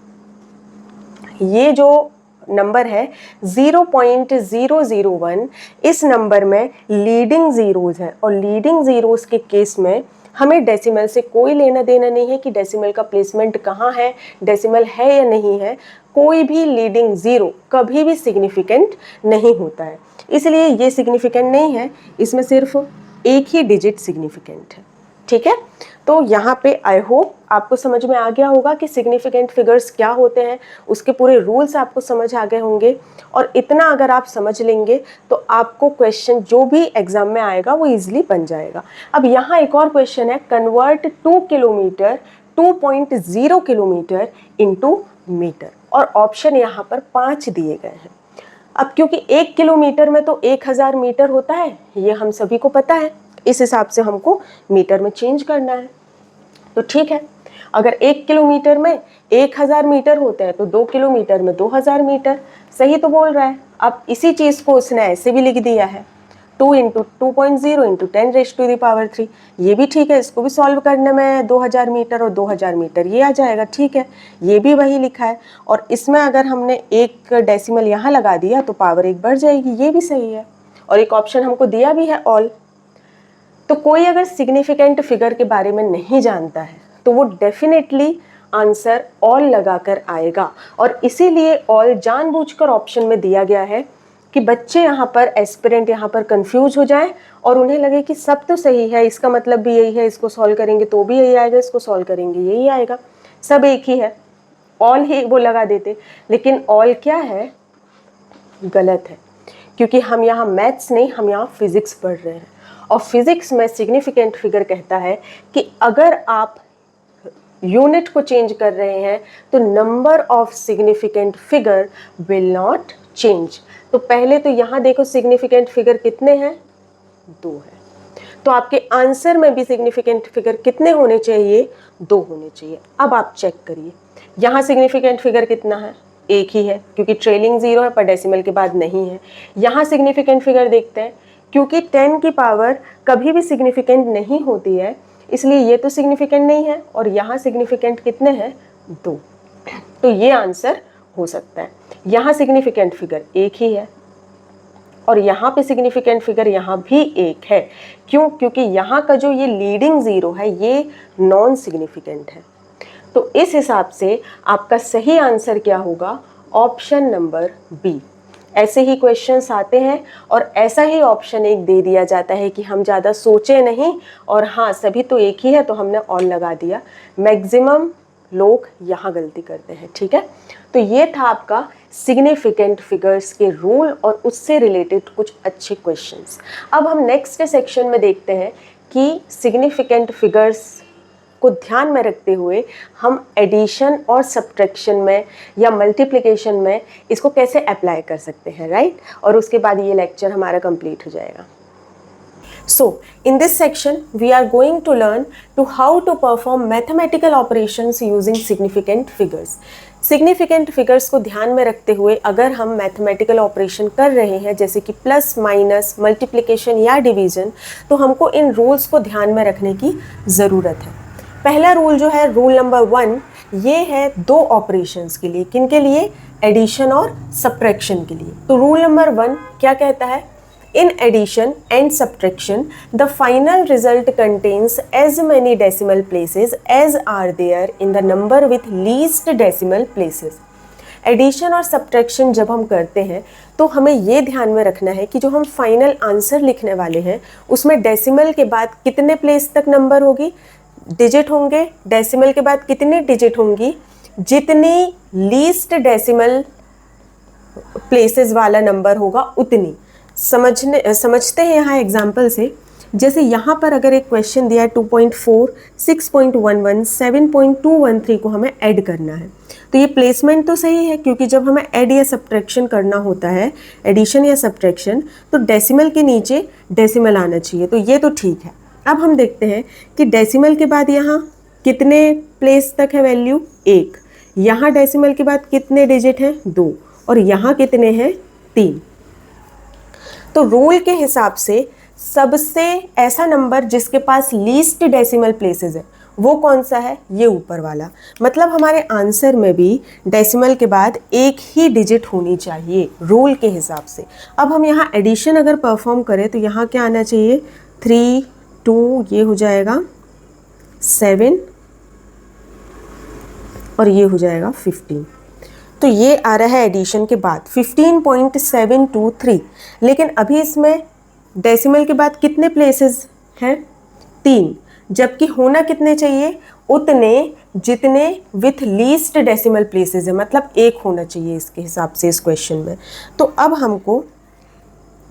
ये जो नंबर है 0.001, इस नंबर में लीडिंग ज़ीरोज़ हैं और लीडिंग ज़ीरोज़ के केस में हमें डेसिमल से कोई लेना देना नहीं है कि डेसिमल का प्लेसमेंट कहाँ है, डेसिमल है या नहीं है। कोई भी लीडिंग ज़ीरो कभी भी सिग्निफिकेंट नहीं होता है, इसलिए ये सिग्निफिकेंट नहीं है, इसमें सिर्फ एक ही डिजिट सिग्निफिकेंट है। ठीक है, तो यहाँ पे आई होप आपको समझ में आ गया होगा कि सिग्निफिकेंट फिगर्स क्या होते हैं, उसके पूरे रूल्स आपको समझ आ गए होंगे। और इतना अगर आप समझ लेंगे तो आपको क्वेश्चन जो भी एग्जाम में आएगा वो इजीली बन जाएगा। अब यहाँ एक और क्वेश्चन है, convert 2 kilometre 2.0 kilometre into metre, और ऑप्शन यहाँ पर 5 दिए गए हैं। अब क्योंकि 1 किलोमीटर में तो 1000 मीटर होता है, ये हम सभी को पता है, इस हिसाब से हमको मीटर में चेंज करना है। तो ठीक है, अगर 1 किलोमीटर में 1000 मीटर होते हैं तो 2 किलोमीटर में 2000 मीटर, सही तो बोल रहा है। अब इसी चीज़ को उसने ऐसे भी लिख दिया है 2 × 2.0 × 10⁻³ ये भी ठीक है, इसको भी सॉल्व करने में 2000 मीटर और 2000 मीटर ये आ जाएगा। ठीक है, ये भी वही लिखा है और इसमें अगर हमने एक डेसिमल यहाँ लगा दिया तो पावर 1 बढ़ जाएगी, ये भी सही है। और एक ऑप्शन हमको दिया भी है ऑल। तो कोई अगर सिग्निफिकेंट फिगर के बारे में नहीं जानता है तो वो डेफिनेटली आंसर ऑल लगाकर आएगा, और इसीलिए ऑल जानबूझकर ऑप्शन में दिया गया है कि बच्चे यहाँ पर एस्पिरेंट यहाँ पर कंफ्यूज हो जाएं और उन्हें लगे कि सब तो सही है, इसका मतलब भी यही है, इसको सॉल्व करेंगे तो भी यही आएगा, इसको सॉल्व करेंगे यही आएगा, सब एक ही है, ऑल ही वो लगा देते। लेकिन ऑल क्या है? गलत है, क्योंकि हम यहाँ मैथ्स नहीं, हम यहाँ फिजिक्स पढ़ रहे हैं और फिजिक्स में सिग्निफिकेंट फिगर कहता है कि अगर आप यूनिट को चेंज कर रहे हैं तो number of significant figure will not change. तो पहले तो यहाँ देखो सिग्निफिकेंट फिगर कितने हैं? 2 है, तो आपके आंसर में भी सिग्निफिकेंट फिगर कितने होने चाहिए? 2 होने चाहिए। अब आप चेक करिए यहाँ सिग्निफिकेंट फिगर कितना है? 1 ही है, क्योंकि ट्रेलिंग 0 है पर डेसिमल के बाद नहीं है। यहाँ सिग्निफिकेंट फिगर देखते हैं, क्योंकि 10 की पावर कभी भी सिग्निफिकेंट नहीं होती है, इसलिए ये तो सिग्निफिकेंट नहीं है। और यहाँ सिग्निफिकेंट कितने हैं? 2। तो ये आंसर हो सकता है। यहाँ सिग्निफिकेंट फिगर एक ही है और यहाँ पे सिग्निफिकेंट फिगर यहाँ भी एक है। क्यों? क्योंकि यहाँ का जो ये लीडिंग ज़ीरो है ये नॉन सिग्निफिकेंट है। तो इस हिसाब से आपका सही आंसर क्या होगा? Option number B. ऐसे ही क्वेश्चंस आते हैं और ऐसा ही ऑप्शन एक दे दिया जाता है कि हम ज़्यादा सोचे नहीं और हाँ सभी तो एक ही है तो हमने और लगा दिया। मैक्सिमम लोग यहाँ गलती करते हैं। ठीक है, तो ये था आपका सिग्निफिकेंट फिगर्स के रूल और उससे रिलेटेड कुछ अच्छे क्वेश्चंस। अब हम नेक्स्ट सेक्शन में देखते हैं कि सिग्निफिकेंट फिगर्स को ध्यान में रखते हुए हम एडिशन और सब्ट्रैक्शन में या मल्टीप्लिकेशन में इसको कैसे अप्लाई कर सकते हैं, राइट? और उसके बाद ये लेक्चर हमारा कंप्लीट हो जाएगा। So, in this section, we are going to learn to how to perform mathematical operations using significant figures. Significant figures को ध्यान में रखते हुए अगर हम mathematical operation कर रहे हैं जैसे कि प्लस माइनस मल्टीप्लिकेशन या डिवीजन, तो हमको इन रूल्स को ध्यान में रखने की ज़रूरत है। पहला रूल जो है रूल नंबर 1, ये है दो ऑपरेशंस के लिए। किन के लिए? एडिशन और सब्ट्रैक्शन के लिए। तो रूल नंबर 1 क्या कहता है? In addition and subtraction, the final result contains as many decimal places as are there in the number with least decimal places. Addition और सब्ट्रैक्शन जब हम करते हैं तो हमें ये ध्यान में रखना है कि जो हम फाइनल आंसर लिखने वाले हैं उसमें डेसिमल के बाद कितने प्लेस तक नंबर होगी, डिजिट होंगे। डेसिमल के बाद कितनी डिजिट होंगी? जितनी लीस्ट डेसिमल प्लेसेस वाला नंबर होगा उतनी। समझते हैं यहाँ एग्जाम्पल से। जैसे यहाँ पर अगर एक क्वेश्चन दिया है 2.4, 6.11, 7.213 को हमें ऐड करना है, तो ये प्लेसमेंट तो सही है क्योंकि जब हमें ऐड या सब्ट्रैक्शन करना होता है, एडिशन या सब्ट्रैक्शन, तो डेसिमल के नीचे डेसिमल आना चाहिए, तो ये तो ठीक है। अब हम देखते हैं कि डेसिमल के बाद यहाँ कितने प्लेस तक है वैल्यू? 1। यहाँ डेसिमल के बाद कितने डिजिट हैं? 2। और यहाँ कितने हैं? 3। तो रूल के हिसाब से सबसे ऐसा नंबर जिसके पास लीस्ट डेसिमल प्लेसेस है वो कौन सा है? ये ऊपर वाला। मतलब हमारे आंसर में भी डेसिमल के बाद एक ही डिजिट होनी चाहिए रूल के हिसाब से। अब हम यहाँ एडिशन अगर परफॉर्म करें तो यहाँ क्या आना चाहिए? 3, 2, ये हो जाएगा 7 और ये हो जाएगा 15। तो ये आ रहा है एडिशन के बाद 15.723। लेकिन अभी इसमें डेसिमल के बाद कितने प्लेसेस हैं? 3। जबकि होना कितने चाहिए? उतने जितने विथ लीस्ट डेसिमल प्लेसेस है, मतलब 1 होना चाहिए इसके हिसाब से इस क्वेश्चन में। तो अब हमको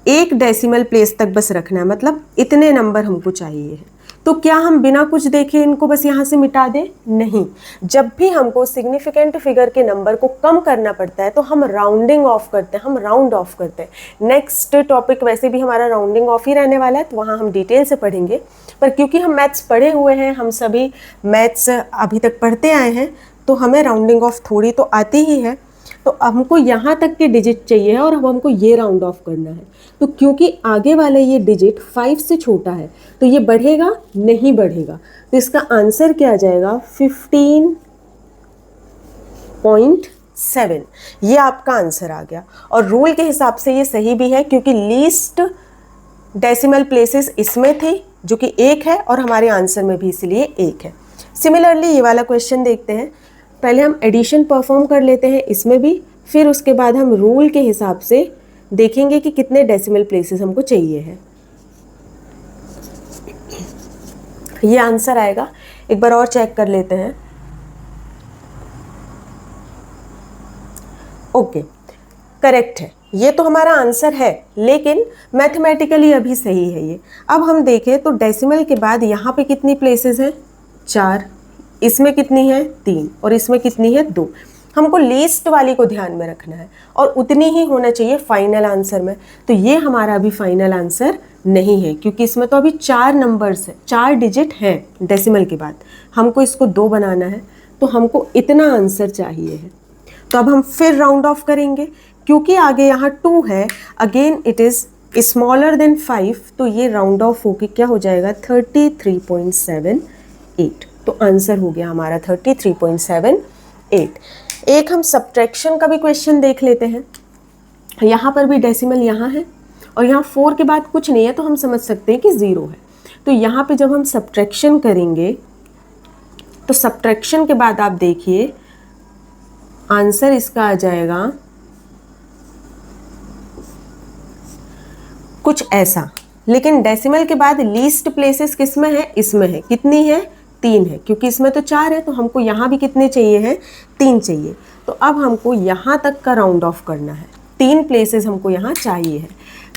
1 डेसिमल प्लेस तक बस रखना है, मतलब इतने नंबर हमको चाहिए है। तो क्या हम बिना कुछ देखे इनको बस यहाँ से मिटा दें? नहीं। जब भी हमको सिग्निफिकेंट फिगर के नंबर को कम करना पड़ता है तो हम राउंडिंग ऑफ करते हैं, हम राउंड ऑफ करते हैं। नेक्स्ट टॉपिक वैसे भी हमारा राउंडिंग ऑफ ही रहने वाला है, तो वहाँ हम डिटेल से पढ़ेंगे। पर क्योंकि हम मैथ्स पढ़े हुए हैं, हम सभी मैथ्स अभी तक पढ़ते आए हैं, तो हमें राउंडिंग ऑफ थोड़ी तो आती ही है। तो हमको यहाँ तक के डिजिट चाहिए और अब हमको ये राउंड ऑफ करना है। तो क्योंकि आगे वाला ये डिजिट 5 से छोटा है तो ये बढ़ेगा नहीं बढ़ेगा, तो इसका आंसर क्या आ जाएगा? 15.7। ये आपका आंसर आ गया। और रूल के हिसाब से ये सही भी है क्योंकि लीस्ट डेसिमल प्लेसेस इसमें थी जो कि 1 है और हमारे आंसर में भी इसलिए 1 है। सिमिलरली ये वाला क्वेश्चन देखते हैं। पहले हम एडिशन परफॉर्म कर लेते हैं इसमें भी, फिर उसके बाद हम रूल के हिसाब से देखेंगे कि कितने डेसिमल प्लेसेस हमको चाहिए है। ये आंसर आएगा, एक बार और चेक कर लेते हैं। ओके, करेक्ट है, ये तो हमारा आंसर है, लेकिन मैथमेटिकली अभी सही है ये। अब हम देखें तो डेसिमल के बाद यहाँ पे कितनी प्लेसेस हैं? 4। इसमें कितनी है? 3। और इसमें कितनी है? 2। हमको लीस्ट वाली को ध्यान में रखना है और उतनी ही होना चाहिए फाइनल आंसर में। तो ये हमारा अभी फाइनल आंसर नहीं है क्योंकि इसमें तो अभी 4 नंबर्स है, 4 डिजिट हैं डेसिमल के बाद। हमको इसको 2 बनाना है तो हमको इतना आंसर चाहिए है। तो अब हम फिर राउंड ऑफ करेंगे क्योंकि आगे यहाँ 2 है, again it is smaller than 5, तो ये राउंड ऑफ होके क्या हो जाएगा? 33.78। तो आंसर हो गया हमारा 33.78। 8। एक हम सब्ट्रैक्शन का भी क्वेश्चन देख लेते हैं। यहाँ पर भी डेसिमल यहाँ है और यहाँ 4 के बाद कुछ नहीं है, तो हम समझ सकते हैं कि 0 है। तो यहाँ पे जब हम सब्ट्रैक्शन करेंगे तो सब्ट्रैक्शन के बाद आप देखिए आंसर इसका आ जाएगा कुछ ऐसा। लेकिन डेसिमल के बाद लीस्ट प्लेसेस किस में है? इसमें है। कितनी है? 3 है, क्योंकि इसमें तो 4 है, तो हमको यहाँ भी कितने चाहिए हैं? 3 चाहिए। तो अब हमको यहाँ तक का राउंड ऑफ करना है, 3 प्लेसेस हमको यहाँ चाहिए है।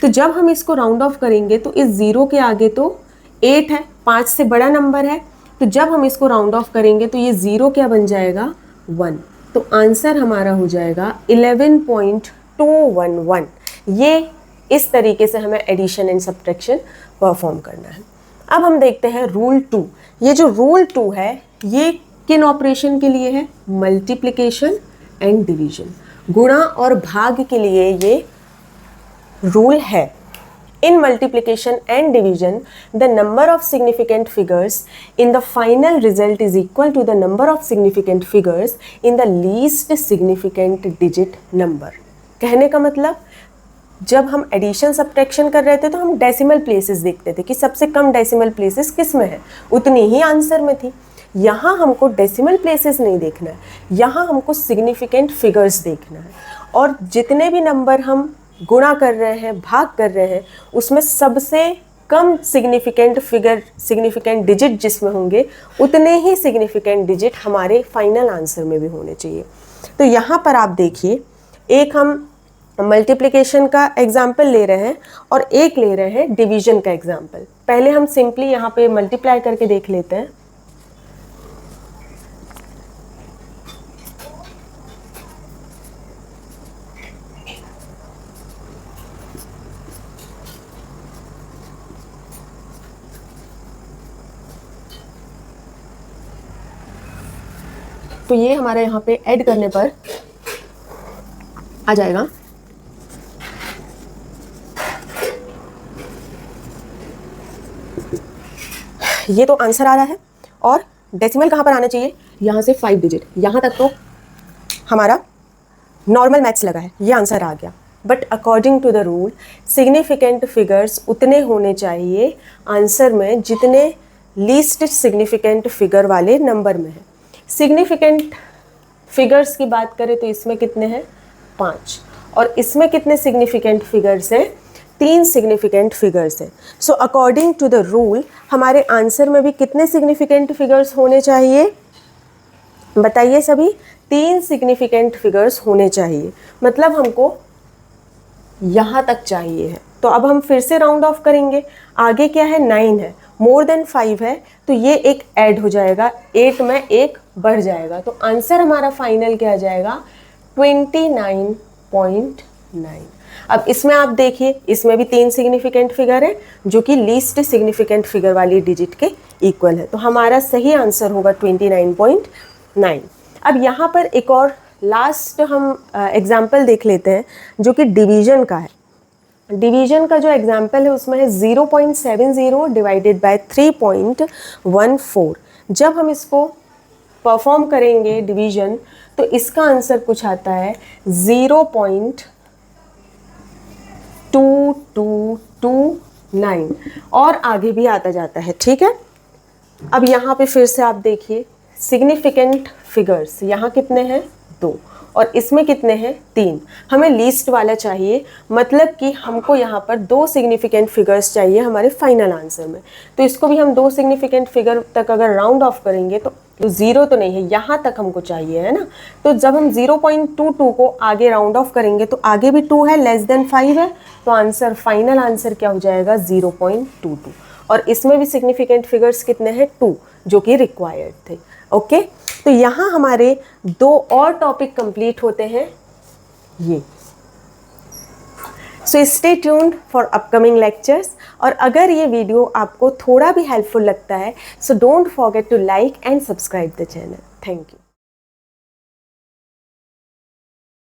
तो जब हम इसको राउंड ऑफ करेंगे तो इस 0 के आगे तो 8 है, 5 से बड़ा नंबर है, तो जब हम इसको राउंड ऑफ करेंगे तो ये 0 क्या बन जाएगा? 1। तो आंसर हमारा हो जाएगा 11.211। ये इस तरीके से हमें एडिशन एंड सब्ट्रैक्शन परफॉर्म करना है। अब हम देखते हैं रूल 2। ये जो रूल 2 है ये किन ऑपरेशन के लिए है? मल्टीप्लिकेशन एंड डिवीजन, गुणा और भाग के लिए ये रूल है। In multiplication and division, the number of significant figures in the final result is equal to the number of significant figures in the least significant digit number। कहने का मतलब जब हम एडिशन सब्ट्रैक्शन कर रहे थे तो हम डेसिमल प्लेसेस देखते थे कि सबसे कम डेसिमल प्लेसेस किस में है, उतनी ही आंसर में थी। यहाँ हमको डेसिमल प्लेसेस नहीं देखना है, यहाँ हमको सिग्निफिकेंट फिगर्स देखना है। और जितने भी नंबर हम गुणा कर रहे हैं, भाग कर रहे हैं, उसमें सबसे कम सिग्निफिकेंट फिगर, सिग्निफिकेंट डिजिट जिसमें होंगे उतने ही सिग्निफिकेंट डिजिट हमारे फाइनल आंसर में भी होने चाहिए। तो यहाँ पर आप देखिए, एक हम मल्टीप्लिकेशन का एग्जाम्पल ले रहे हैं और एक ले रहे हैं डिवीजन का एग्जाम्पल। पहले हम सिंपली यहाँ पे मल्टीप्लाई करके देख लेते हैं। तो ये हमारे यहाँ पे ऐड करने पर आ जाएगा ये तो आंसर आ रहा है। और डेसिमल कहाँ पर आना चाहिए? यहाँ से 5 डिजिट, यहाँ तक तो हमारा नॉर्मल मैथ्स लगा है, ये आंसर आ गया। But according to the rule significant figures उतने होने चाहिए आंसर में जितने लीस्ट सिग्निफिकेंट फिगर वाले नंबर में है। सिग्निफिकेंट फिगर्स की बात करें तो इसमें कितने हैं? 5। और इसमें कितने सिग्निफिकेंट फिगर्स हैं? 3 सिग्निफिकेंट फिगर्स हैं। So according to the rule हमारे आंसर में भी कितने सिग्निफिकेंट फिगर्स होने चाहिए? बताइए सभी। 3 सिग्निफिकेंट फिगर्स होने चाहिए, मतलब हमको यहाँ तक चाहिए है। तो अब हम फिर से राउंड ऑफ करेंगे। आगे क्या है? 9 है, मोर देन 5 है, तो ये एक ऐड हो जाएगा, 8 में एक बढ़ जाएगा। तो आंसर हमारा फाइनल क्या आ जाएगा? 29.9। अब इसमें आप देखिए, इसमें भी 3 सिग्निफिकेंट फिगर है जो कि लीस्ट सिग्निफिकेंट फिगर वाली डिजिट के इक्वल है। तो हमारा सही आंसर होगा 29.9। अब यहाँ पर एक और लास्ट हम एग्जाम्पल देख लेते हैं जो कि डिवीजन का है। डिवीजन का जो एग्जाम्पल है उसमें है 0.70 डिवाइडेड बाय 3.14। जब हम इसको परफॉर्म करेंगे डिवीजन तो इसका आंसर कुछ आता है 0.2229 और आगे भी आता जाता है। ठीक है, अब यहाँ पे फिर से आप देखिए सिग्निफिकेंट फिगर्स, यहाँ कितने हैं? 2 और इसमें कितने हैं? 3। हमें लीस्ट वाला चाहिए, मतलब कि हमको यहाँ पर 2 सिग्निफिकेंट फिगर्स चाहिए हमारे फाइनल आंसर में। तो इसको भी हम 2 सिग्निफिकेंट फिगर तक अगर राउंड ऑफ करेंगे तो 0 तो नहीं है, यहाँ तक हमको चाहिए, है ना। तो जब हम 0.22 को आगे राउंड ऑफ करेंगे तो आगे भी 2 है, लेस देन 5 है, तो आंसर फाइनल आंसर क्या हो जाएगा? 0.22। और इसमें भी सिग्निफिकेंट फिगर्स कितने हैं? 2, जो कि रिक्वायर्ड थे। ओके, तो यहाँ हमारे 2 और टॉपिक कंप्लीट होते हैं ये। So stay tuned for upcoming lectures. और अगर ये वीडियो आपको थोड़ा भी हेल्पफुल लगता है so don't forget to like and subscribe the channel. Thank you.